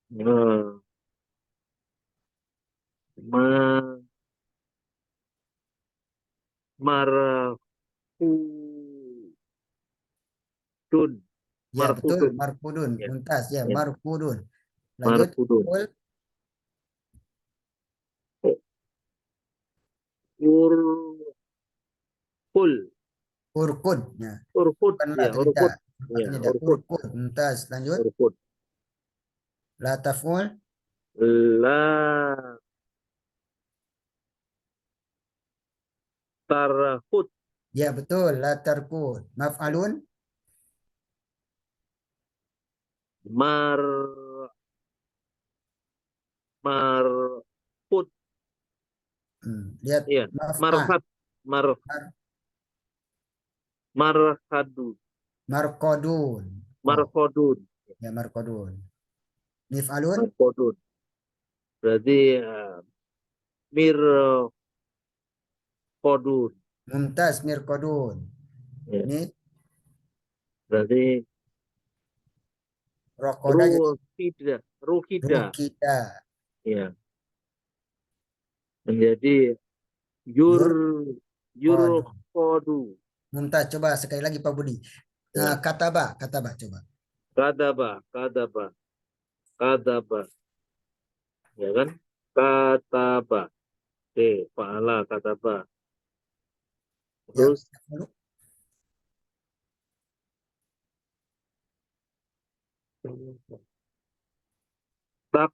Nah, ma, marfudun, ya betul marfudun, marfudun, ya, muntas, ya ya, marfudun. Lanjut marfudun. ul, Urkul, urkud, ya urkut, bukan la ya, tadi da, urkut, ya, makanya da urkut, urkud, muntas. Lanjut urkut. la taful, La tarhut, ya betul la tarkud. Maf'alun, mar, marhut, lihat ya, maf'a, marhat, mar, mar, marhadun, markodun, ko, marhodun, ya markodun. Mif'alun, marhodun. Berarti mirhodun. mumtaz mirkodun. Ya. Ini Berarti rokoda jadi ruhida, ruhida. rukida. Ya. Menjadi yur, Yur yur, kodun. Yarqadu. Mumtaz. Coba sekali lagi Pak Budi. Ya. Kataba, coba. Kadaba, kadaba, kadaba. Ya kan? Kataba. Oke, fa'ala, kataba. Ya, Terus dulu. tak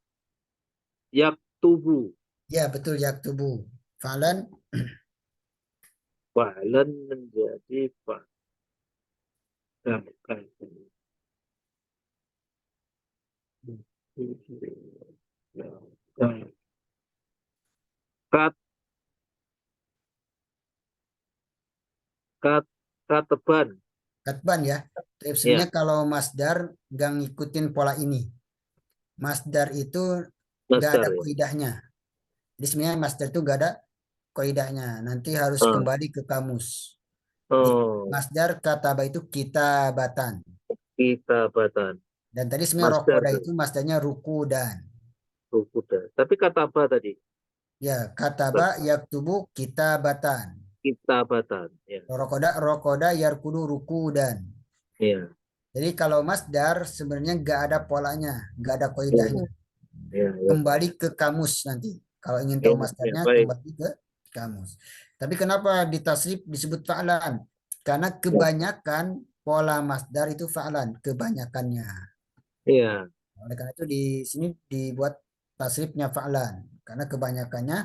yaktubu. Ya, betul yaktubu. Falan, Fa'lan menjadi fa'lam. Kat, kat, kateban. katban ya. Tapi Ya, sebenarnya kalau masdar nggak ngikutin pola ini. Masdar itu nggak ada masdar ya. kaidahnya. Jadi sebenarnya masdar itu nggak ada kaidahnya. Nanti harus Ah, kembali ke kamus. Jadi oh, masdar kataba itu kitabatan. kitabatan. Dan tadi sebenarnya Masdar rokoda tuh. itu masdarnya ruku dan. Kuda. Tapi kata apa tadi? Ya, kataba yaktubu kitabatan. Kitabatan. Ya, Rokoda yarkudu ruku dan. ya, Jadi kalau masdar sebenarnya nggak ada polanya, nggak ada ya, kaidahnya. ya, ya, Kembali ke kamus nanti. Kalau ingin tahu ya, ya, masdarnya baik. kembali ke kamus. Tapi kenapa di tasrif disebut fa'lan? Karena Ya, kebanyakan pola masdar itu fa'lan, kebanyakannya. ya, Oleh karena itu di sini dibuat tasrifnya fa'lan karena kebanyakannya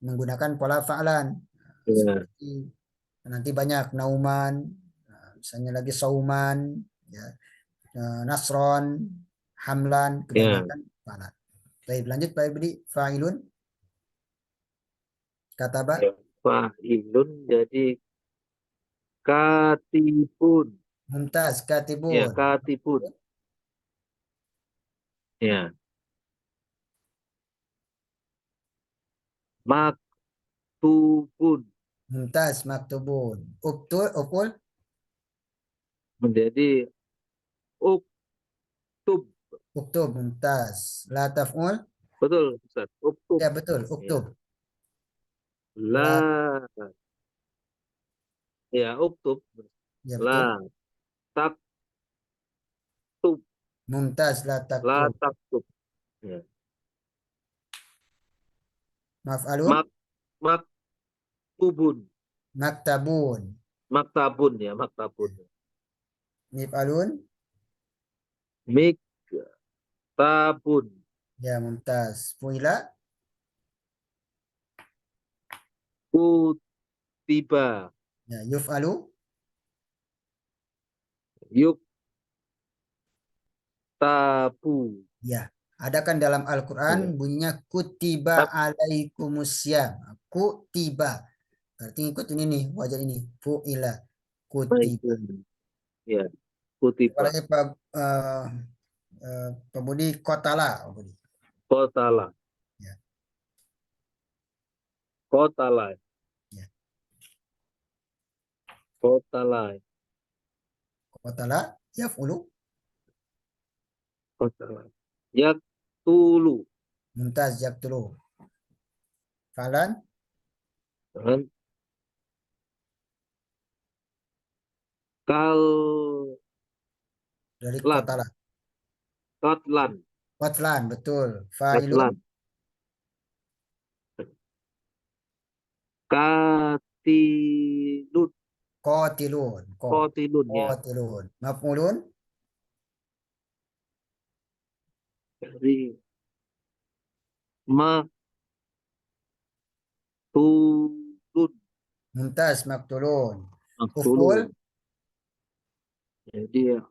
menggunakan pola fa'lan. ya, Seperti nanti banyak nauman, misalnya lagi sauman, ya, nasron, hamlan, ya. kebanyakan fa'lan. Baik, lanjut Pak Ibdi, fa'ilun, kataba, Ya. Fa'ilun jadi katibun. mumtaz, Ya, katibun, katibun. Ya, maktubun mumtaz, maktubun, uktul, ukul, menjadi uktub. uktub, mumtaz, la taf'ul, Betul, Ustaz. Uktub. ya betul, Ya. uktub, la, La, ya, uktub. ya betul, La, taktub. mumtaz, la La, taktub, taktub. Ya. maf'alun, Mak, maktubun. maktabun, Maktabun ya, maktabun. mif'alun, Miktabun. ya mumtaz, fu'ila, Kutiba. ya yuf'alu, Yuktabu. ya. Ada kan dalam Al-Quran Ya. bunyinya kutiba Tab- alaikumusiyam. Kutiba. Berarti ngikut ini nih, wajan ini. Fu'ila. Kutiba. Ya, kutiba. Apalagi Pak Pak Budi Kotala. Pak Budi. Kotala. Ya, Kotala. ya. Kotala. Kotala. Yaf'ulu. Kotala. Yaktulu. Mumtaz yaktulu. Falan. Kan? Kal Dari Lat, Kotala. Kotlan, Kotlan. Betul. Fa'ilun. Kotlan, Katilun, Kotilun. Kotilun ya. Kotilun. Maf'ulun. Dari Maktulun, Mumtaz maktulun. Uf'ul. Maktulun. Jadi ya,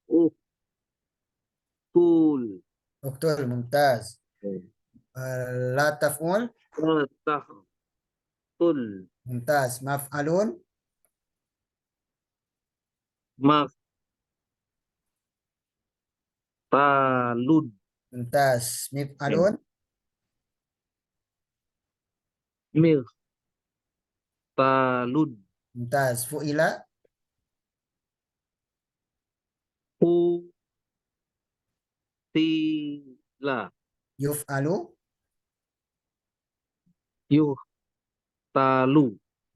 Uktul, Uktul. Mumtaz. La taf'ul. Tahtul, Mumtaz. Maf'alun. Maktalun. Mumtaz. Ya. Mif'alun. Mirtalun, Mumtaz. Fu'ila. Putila, Yuf'alu. Yuqtalu.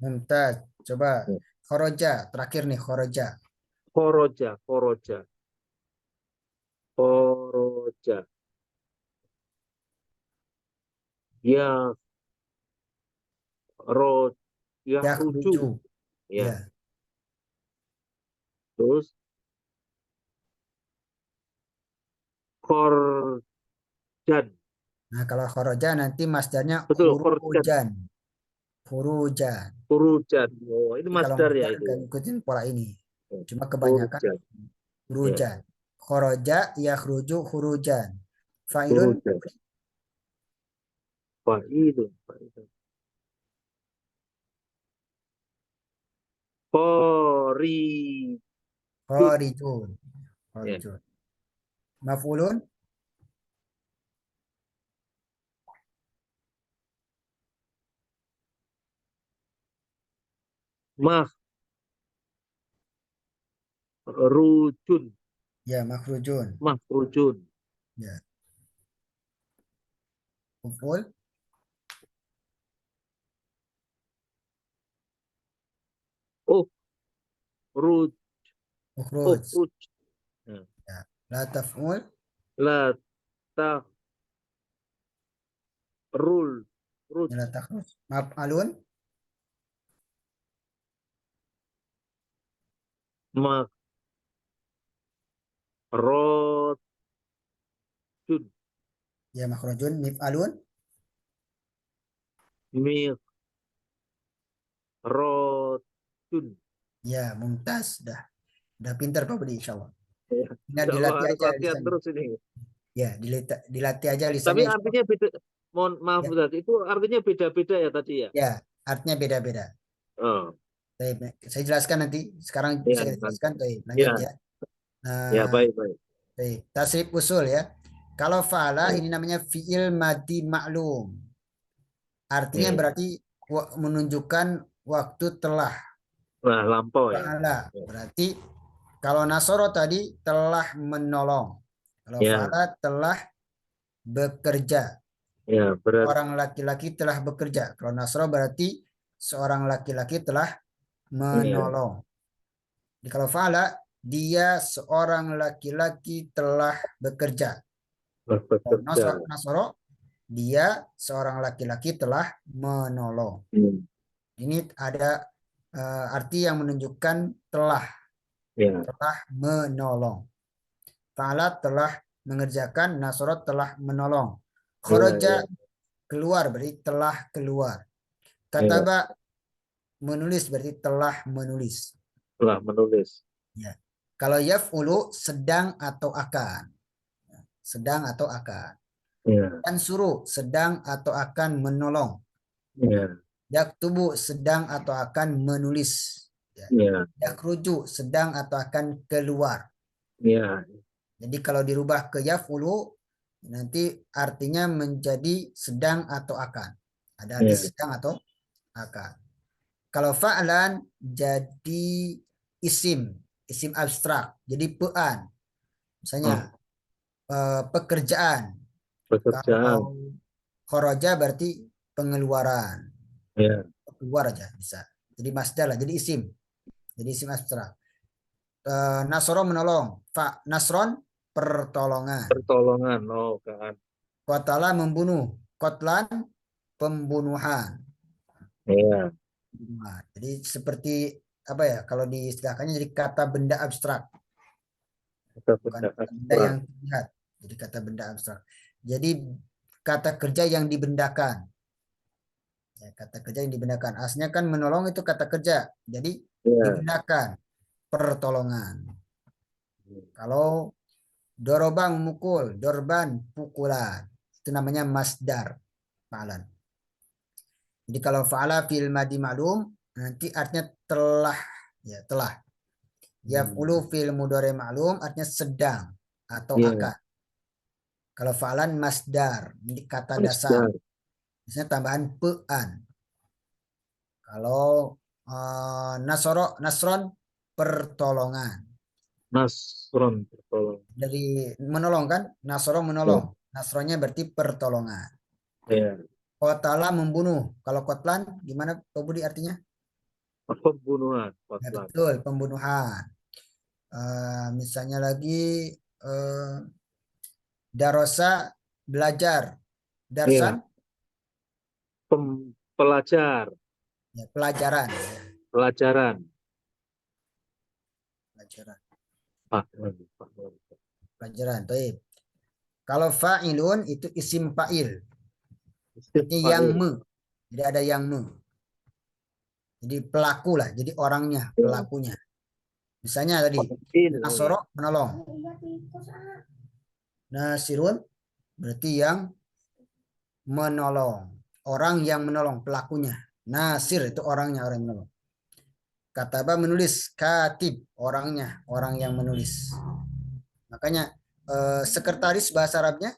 Mumtaz. Coba Ya. khoroja. Terakhir nih khoroja. Khoroja, khoroja. Khoroja. Ya, ro, ya ruju. Yakhruju. Ya. Ya. Terus khorjan. Nah, kalau khoroja nanti masdarnya Betul, khorjan. khurujan. Khurujan. Khurujan. Oh, ini Jadi kalau masdar ya masdar itu. agak ngikutin pola ini. Ya. Cuma kebanyakan Khurujan. Ya, khurujan. Khoroja yakhruju khurujan. Fa'ilun khurujan. Fa'ilun. Fa'ilun. Khorijun. khorijun. Ya. Khorijun. Maf'ulun Mahrujun. ya makhrujun. Mahrujun. Ya. Maf'ul Oh, ruj. Oh, ukhruj. ruj. Ya. Ya. La taf'ul La ta rul. Ruj. ya la takhruj. Maf'alun Mahrojun. ya makhrujun. Mif'alun Mihrojun. ya mumtaz. Dah pintar Pak Budi insyaallah. Ya. Tinggal Insya Allah dilatih harus aja latihan lisannya. terus ini. Ya, dilatih aja Tapi lisannya insyaallah. artinya beda. Mohon maaf Ya, Ustaz, itu artinya beda-beda ya tadi ya. ya, artinya beda-beda. Oh, Baik, saya jelaskan nanti. Sekarang bisa ya, kita jelaskan. Baik, lanjut ya, ya. ya, Nah, baik, baik. baik. Tasrif usul ya. Kalau fa'ala Ya, ini namanya fi'il madi maklum. Artinya ya. berarti menunjukkan waktu telah. Wah, lampau ya. Fa'ala Ya, berarti kalau nasoro tadi telah menolong. Kalau ya, fa'ala telah bekerja. ya, berarti Orang laki-laki telah bekerja. Kalau nasoro berarti seorang laki-laki telah ya, menolong. Jadi kalau fa'ala dia seorang laki-laki telah bekerja. Kalau bekerja. nasoro dia seorang laki-laki telah menolong. Hmm, Ini ada arti yang menunjukkan telah ya, menolong. Fa'ala telah mengerjakan, nasoro telah menolong. ya, Khoroja ya, keluar berarti telah keluar. ya, Kataba menulis berarti telah menulis. telah menulis. Ya. Kalau yaf'ulu sedang atau akan. Sedang atau akan. Ya, Dan suruh sedang atau akan menolong. ya, Yaktubu sedang atau akan menulis. Ya. ya, Yakruju sedang atau akan keluar. ya, Jadi kalau dirubah ke yaf'ulu nanti artinya menjadi sedang atau akan. Ada arti ya. sedang atau akan. Kalau fa'lan jadi isim, isim abstrak. Jadi pean. Misalnya Oh, pekerjaan. Kalau pekerjaan. khoroja berarti pengeluaran. Ya, Keluar aja bisa. Jadi masdar lah, jadi isim. Jadi isim abstrak. Nasro menolong. Nasron pertolongan. pertolongan. Oh, kan. Qatala membunuh. Qatlan pembunuhan. Ya, Jadi seperti apa ya? Kalau diistilahkannya jadi kata benda abstrak, bukan benda kata benda abstrak. yang terlihat. Jadi kata benda abstrak. Jadi kata kerja yang dibendakan. Ya, kata kerja yang dibendakan. Aslinya kan menolong itu kata kerja. Jadi Ya, dibendakan pertolongan. Kalau dorobang memukul, dorban pukulan. Itu namanya masdar fa'alan. Jadi kalau fa'ala fil madi ma'lum nanti artinya telah ya telah. Yaf'ulu fil mudhari ma'lum artinya sedang atau ya, akan. Kalau fa'alan masdar, ini kata dasar. masdar. Misalnya tambahan pe'an. Kalau nasron pertolongan. Nasron pertolongan. Dari menolong kan? Nasro Ya, menolong. Nasronya berarti pertolongan. ya. Qatala membunuh. Kalau qatlan gimana Pak Budi artinya? Pembunuhan, Ya qatlan. betul, pembunuhan. Misalnya lagi eh, darosa belajar. Iya, Darsan pelajar, ya, pelajaran. pelajaran. Pelajaran. Pak, Pelajaran. Baik. Kalau fa'ilun itu isim fa'il. isim Artinya yang fa'il. me. Jadi ada yang me. Jadi pelaku lah. Jadi orangnya, Ya, pelakunya. Misalnya tadi fa'il, oh ya. Nasoro menolong. Nasirun berarti yang menolong. Orang yang menolong, pelakunya. Nasir itu orangnya, orang yang menolong. Kataba menulis, katib orangnya, orang yang menulis. Makanya sekretaris bahasa Arabnya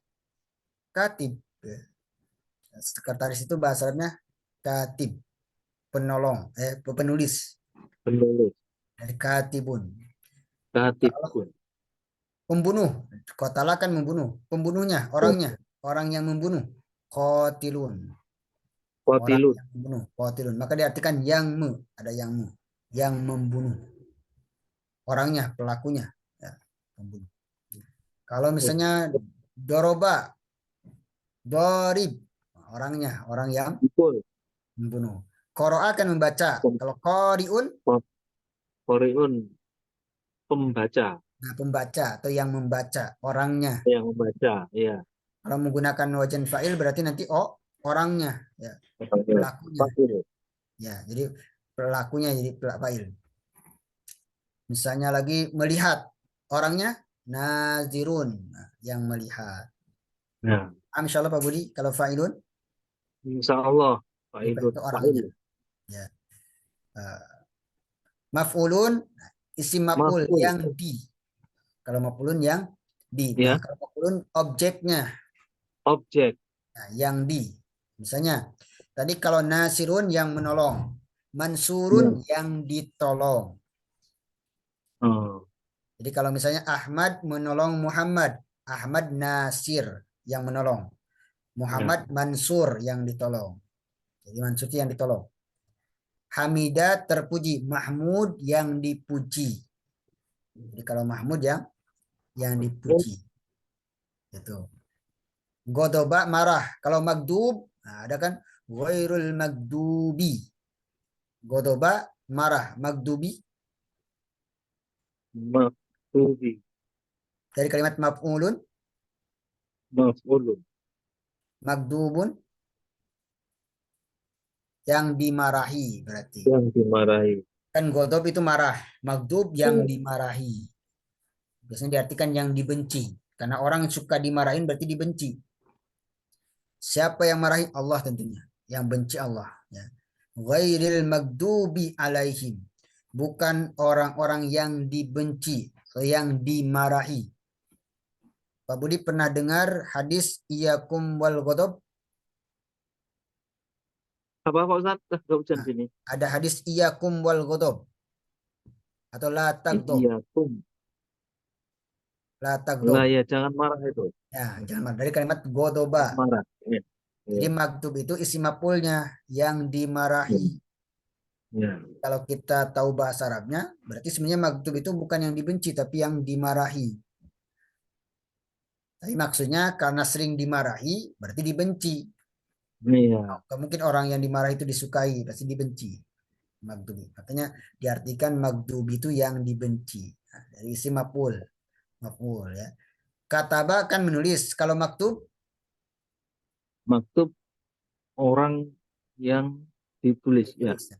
katib. Sekretaris itu bahasa Arabnya katib, penolong, penulis. Penulis, Dari katibun. Kalau katibun. pembunuh, kotala kan membunuh. Pembunuhnya, Ya, orangnya, orang yang membunuh. Kotilun, orang qatilun. yang membunuh. Kotilun. Maka diartikan yang me, ada yang me, yang membunuh. Orangnya, pelakunya, ya, pembunuh. Kalau misalnya doroba, dorib, orangnya, orang yang Betul. membunuh. Koro'a kan membaca. Kalau koriun, Qari'un, pembaca nah pembaca atau yang membaca, orangnya. yang membaca, ya. Kalau menggunakan wajan fa'il berarti nanti oh orangnya, ya, pelakunya. Fa'il. Ya, jadi pelakunya jadi fa'il. Misalnya lagi melihat, orangnya nazirun, nah, yang melihat. Nah, Insyaallah Pak Budi, kalau fa'ilun insya Allah itu fa'ilun, orangnya. fa'il. Ya. Eh, Maf'ulun, isim maf'ul Maf'ul, yang di. Kalau maf'ulun yang di. Nah, ya. kalau maf'ulun objeknya, Objek. nah, yang di. Misalnya, tadi kalau nasirun yang menolong, Ya. mansurun yang ditolong. Oh, Jadi kalau misalnya Ahmad menolong Muhammad, Ahmad Nasir yang menolong, ya. Muhammad Mansur yang ditolong. Jadi Mansur yang ditolong. Hamidah terpuji, Mahmud yang dipuji. Jadi kalau Mahmud yang dipuji. Itu. Godoba marah. Kalau magdub, nah ada kan ghairul magdubi. Godoba marah, magdubi Maktubi. dari kalimat maf'ulun, Maf'ulun. magdubun yang dimarahi berarti. Yang dimarahi. Kan godob itu marah, magdub yang Ya. dimarahi. Biasanya diartikan yang dibenci. Karena orang suka dimarahin berarti dibenci. Siapa yang marahi? Allah tentunya. Yang benci Allah. Ya. Ghairil magdubi alaihim. Bukan orang-orang yang dibenci atau yang dimarahi. Pak Budi pernah dengar hadis iyakum wal godob? Apa Pak Ustaz? Gak hujan Nah, sini. ada hadis iyakum wal godob atau la tagdob. Iya, kum. La Lah tagdob. ya, jangan marah itu. Ya, jangan marah. Dari kalimat godoba. Marah. Ya. Jadi Ya. maktub itu isi mapulnya yang dimarahi. Ya. Kalau kita tahu bahasa Arabnya, berarti sebenarnya maktub itu bukan yang dibenci, tapi yang dimarahi. Tapi maksudnya karena sering dimarahi, berarti dibenci. Iya. Mungkin orang yang dimarahi itu disukai, pasti dibenci. Magdubi. Makanya diartikan magdubi itu yang dibenci. Nah, dari isi mapul. Mapul ya. Kataba kan menulis. Kalau maktub, Maktub orang yang ditulis. Ya. ditulis.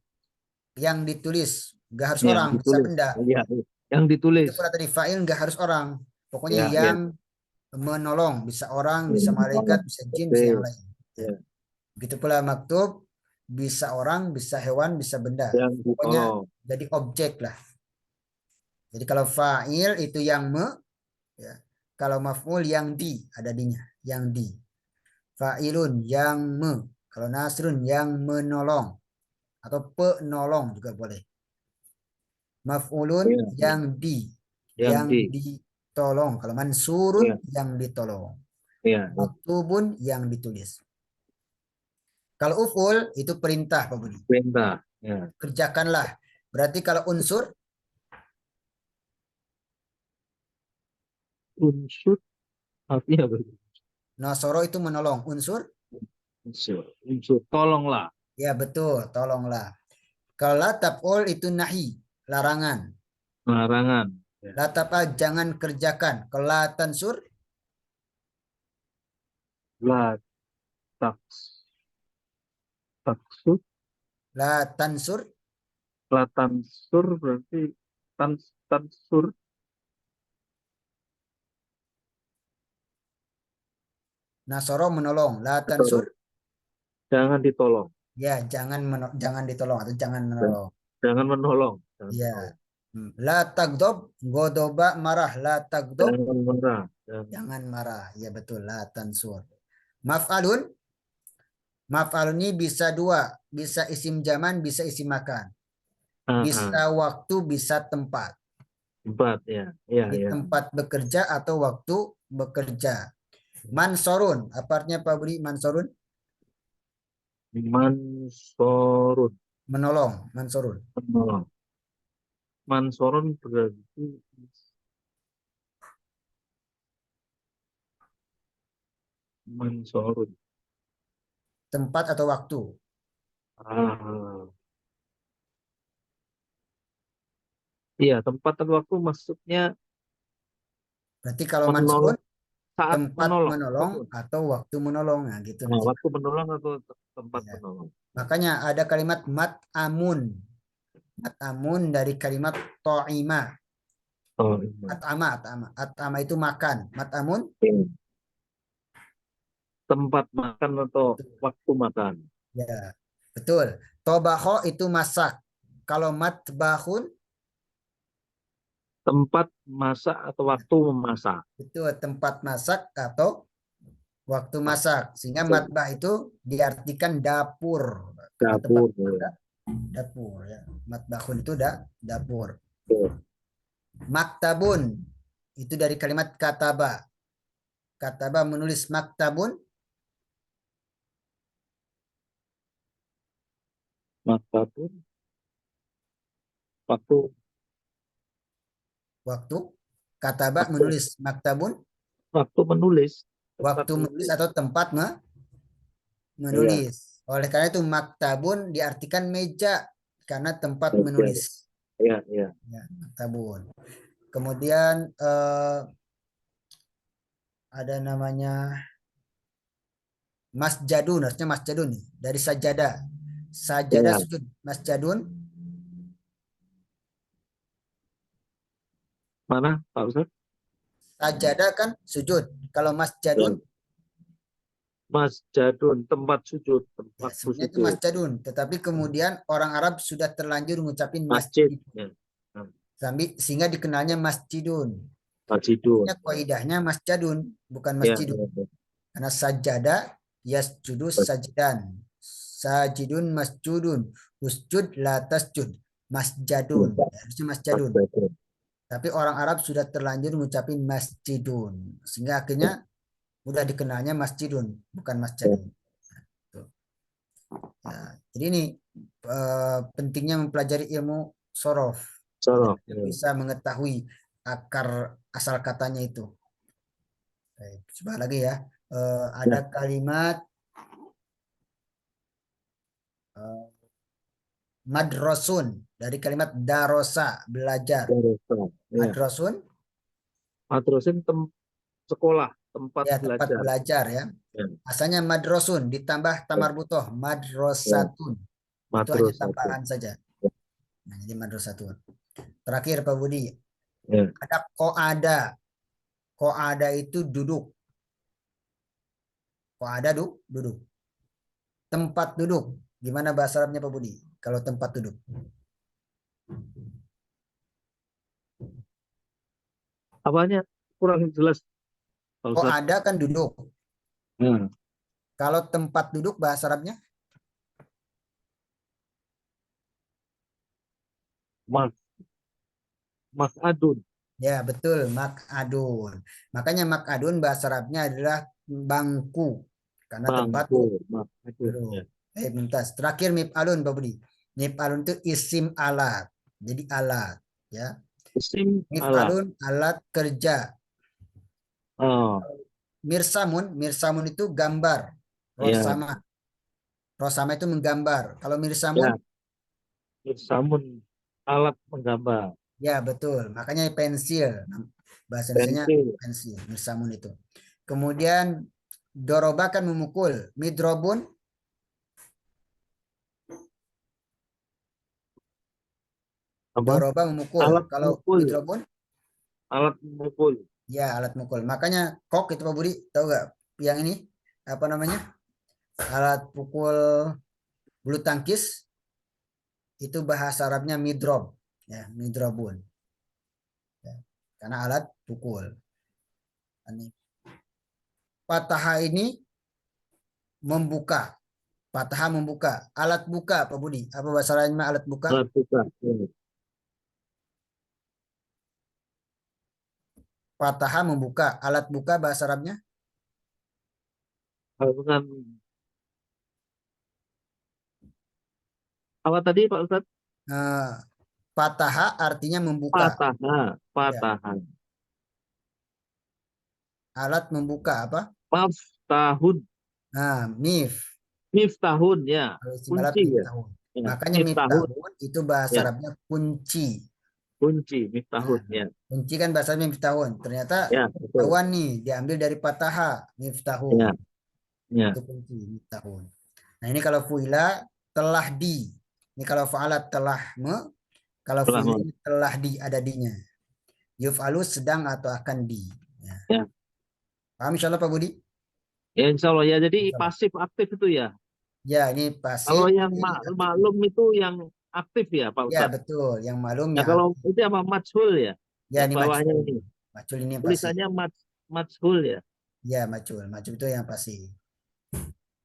Yang ditulis. Gak harus Yang orang, bisa ditulis. benda. Iya. Yang Itu ditulis. pula tadi fa'il gak harus orang. Pokoknya Ya, ya. yang menolong. Bisa orang, bisa malaikat, Ya. bisa jin, bisa yang Oke. lain. Ya. Ya. Begitu pula maktub, bisa orang, bisa hewan, bisa benda. Yang Pokoknya ditolong. jadi objek lah. Jadi kalau fa'il itu yang ya. Kalau maf'ul yang di, ada dinya, yang di. Fa'ilun yang kalau nasrun yang menolong atau penolong juga boleh. Maf'ulun Ya, ya. yang Yang yang di. ditolong. Kalau mansurun Ya, yang ditolong. ya, ya. Maktubun yang ditulis. Kalau uf'ul itu perintah Pak Budi. Perintah. Ya. Kerjakanlah. Berarti kalau unsur, Unsur artinya apa? nasoro itu menolong. Unsur, Unsur. Tolonglah. ya betul, tolonglah. Kalau la taf'ul itu nahi, larangan. Larangan. Ya. La taf'al jangan kerjakan. Kalau la tansur, La taks. Taksur. la tansur, La tansur berarti tansur. nasoro menolong. La tansur, Atau jangan ditolong. ya jangan ditolong atau jangan menolong. Jangan menolong. Jangan Ya. menolong. La tagdob, godoba marah. La tagdob, Jangan marah. jangan marah. Ya betul, la tansur. Maf'alun, maf'alun ini bisa dua, bisa isim zaman, bisa isim makan. Bisa waktu, bisa tempat. Tempat ya. Ya, Di ya. tempat bekerja atau waktu bekerja. Mansorun, apa artinya Pak Budi? Mansorun, Mansorun. menolong, mansorun. Menolong. Mansorun berarti mansorun. Tempat atau waktu. Ah, iya, tempat dan waktu maksudnya Berarti kalau mansurun menolong saat tempat menolong. menolong Betul. atau waktu menolong. Nah, gitu Nah, nanti. waktu menolong atau tempat Ya. menolong. Makanya ada kalimat mat amun. Mat amun dari kalimat to'ima. Oh, iya. At'ama, at'ama. At'ama itu makan. Mat amun, Oke. Tempat makan atau betul. waktu makan. Ya, betul. Tobaho itu masak. Kalau matbahun, Tempat masak atau waktu memasak. itu tempat masak atau waktu masak. Sehingga matbah itu diartikan dapur. Karena tempat Dapur. dapur ya. Matbahun itu dapur. Betul. Maktabun itu dari kalimat kataba. Kataba menulis maktabun, Dapur. Waktu. waktu. Kataba Waktu. menulis maktabun, Waktu menulis. Tempat waktu menulis menulis. atau tempat Iya. menulis. Oleh karena itu maktabun diartikan meja karena tempat Oke. menulis. Iya, iya. Ya, maktabun. Kemudian ada namanya masjadun, harusnya masjadun nih dari sajadah. Sajadah Iya. sujud, masjadun. Mana, Pak Ustaz? Sajadah kan sujud. Kalau Ya. masjadun, Masjadun, tempat sujud, ya waktu sebenarnya itu sujud. masjadun. Tetapi kemudian orang Arab sudah terlanjur ngucapin Masjid. masjid. Ya. Nah, Sehingga dikenalnya masjidun. Masjidun. Artinya kaidahnya masjadun, bukan Ya, masjidun. ya, ya. Karena sajada yasjudu sajdan. Sajidun masjudun. Usjud la tasjud. Masjadun. Ya, harusnya masjadun. Masjidun. Tapi orang Arab sudah terlanjur ngucapin masjidun. Sehingga akhirnya udah dikenalnya masjidun, bukan Ya. masjadun. Tuh. Ya, jadi ini pentingnya mempelajari ilmu sorof. Sorof. Kita Ya. bisa mengetahui akar asal katanya itu. Baik, coba lagi ya. Ada Ya. kalimat madrosun dari kalimat darosa belajar. Ya. Madrosun Madrasah sekolah, tempat ya tempat belajar. belajar ya. Ya. Asalnya madrosun ditambah Ya. tamar butoh Ya. madrosatun. Itu hanya Madrasah. tambahan saja. Ya. Nah, jadi madrosatun. Terakhir Pak Budi, Ya. ada koada. Koada itu duduk. Koada duduk. Tempat duduk. Gimana bahasa Arabnya Pak Budi? Kalau tempat duduk. Apanya kurang jelas, Pak Ustadz? Koada kan duduk. Ya. Kalau tempat duduk bahasa Arabnya? Mas, Mas Adun. Ya betul, makadun. Makanya makadun bahasa Arabnya adalah bangku. Karena tempat Bangku. Mas Adun. duduk. Ya. Mumtaz. Terakhir mif'alun Pak Budi. Mif'alun itu isim alat. Jadi alat ya. Isim alat. Mif'alun alat kerja. Oh, Mirsamun itu gambar. ya, Rosama. Rosama itu menggambar. Kalau mirsamun, ya. Samun alat menggambar. ya betul. Makanya pensil. Bahasa Indonesianya Pensil. pensil. Mirsamun itu. Kemudian doroba kan memukul. Midrobun, Apa? doroba memukul. Alat Kalau memukul. midrobun, Alat memukul. ya alat mukul. Makanya kok itu Pak Budi, tahu nggak? Yang ini apa namanya? Alat pukul bulu tangkis itu bahasa Arabnya midrob, ya midrobun. Ya, karena alat pukul. Ini Fataha ini membuka. Fataha membuka. Alat buka Pak Budi. Apa bahasa lainnya alat buka? Alat buka. Ya. Fataha membuka. Alat buka bahasa Arabnya? Kalau bukan apa tadi Pak Ustadz? Eh, Fataha artinya membuka. Patah. Ya, Patahan. alat membuka apa? Maaf, tahun. Nah, mif. Miftahun ya. Kalau isim alat Kunci ya. miftahun. Ya, Makanya miftahun. miftahun itu bahasa Ya, Arabnya kunci. kunci Nah, miftahun ya. kunci kan bahasa miftahun. Ternyata Ya, betul. ketahuan nih diambil dari fataha miftahun. Ya, ya. Itu kunci miftahun. Nah, ini kalau fuila telah di. Ini kalau fa'alat telah kalau Telah fuila ini telah di ada dinya. Yuf'alu sedang atau akan di. Ya. ya. Paham insyaallah Pak Budi? Ya, insya Allah ya. Jadi Insyaallah. pasif aktif itu ya. Ya, ini Kalau pasif, yang ini aktif. maklum itu yang aktif ya Pak Ya, Ustadz. betul. Yang malum Nah yang kalau aktif. itu apa majhul ya? Ya, Yang ini bawahnya macul. ini. Macul ini yang pasif. Tulisannya majhul ya. Ya, macul. Macul itu yang pasif.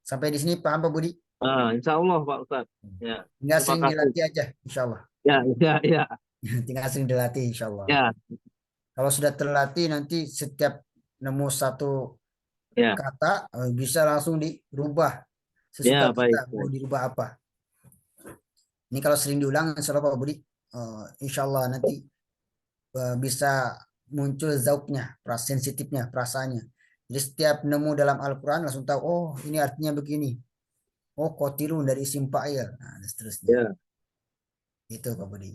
Sampai di sini paham Pak Budi? Ah, insya Allah Pak Ustadz. Ya, Tinggal terima sering kasih. dilatih aja, insya Allah. Ya, ya, ya, Tinggal sering dilatih, insya Allah. ya, Kalau sudah terlatih, nanti setiap nemu satu ya, kata, bisa langsung dirubah. Sesuka ya, kita, baik, mau baik. dirubah apa. Ini kalau sering diulang, insya Allah Pak Budi, insya Allah nanti bisa muncul zauknya, sensitifnya, perasaannya. Jadi setiap nemu dalam Al-Quran langsung tahu, oh ini artinya begini. Oh kotilun dari isim fa'il. Nah, dan seterusnya. Ya, Itu Pak Budi.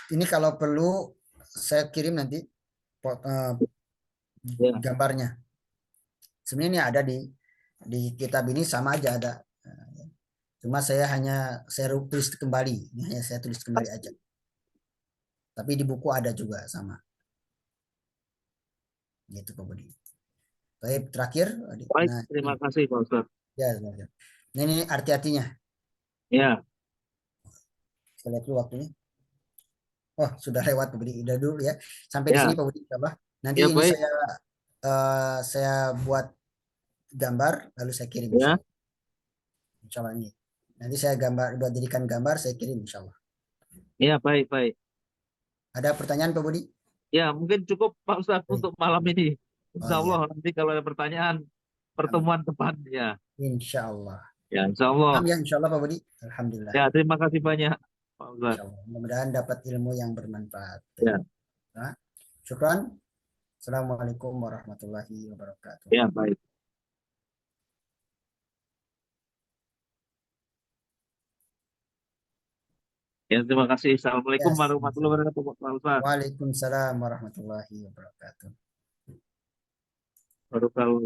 Ini kalau perlu saya kirim nanti ya. gambarnya. Sebenarnya ini ada di kitab ini sama aja ada. Cuma saya tulis kembali. Ini hanya saya tulis kembali aja. Tapi di buku ada juga sama. Gitu Pak Budi. Baik, terakhir. Baik, Nah, terima kasih Pak Ustadz. ya, sebenarnya. Nah, ini arti-artinya. Ya, Saya lihat dulu waktunya. Oh, sudah lewat Pak Budi. Udah dulu ya. Sampai di sini ya, Pak Budi. Apa? Nanti ya, ini baik. saya buat gambar lalu saya kirim insya Ya, Allah. Insya Allah ini. Nanti saya buat jadikan gambar saya kirim insya Allah. ya, baik, baik. Ada pertanyaan Pak Budi? Ya, mungkin cukup Pak Ustadz Baik. untuk malam ini. Oh Insya Allah iya. nanti kalau ada pertanyaan, Amin. pertemuan depan ya. Insya Allah. Ya, insya Allah. Paham ya insya Allah Pak Budi. Alhamdulillah. Ya, terima kasih banyak Pak Insya Ustadz. Allah. Mudah-mudahan dapat ilmu yang bermanfaat. Baik. Ya, Nah, syukran. Assalamualaikum warahmatullahi wabarakatuh. ya, baik. Ya, terima kasih. Ya, Assalamualaikum warahmatullahi sama-sama. wabarakatuh, Pak Ustadz. Waalaikumsalam warahmatullahi wabarakatuh. Baru kalau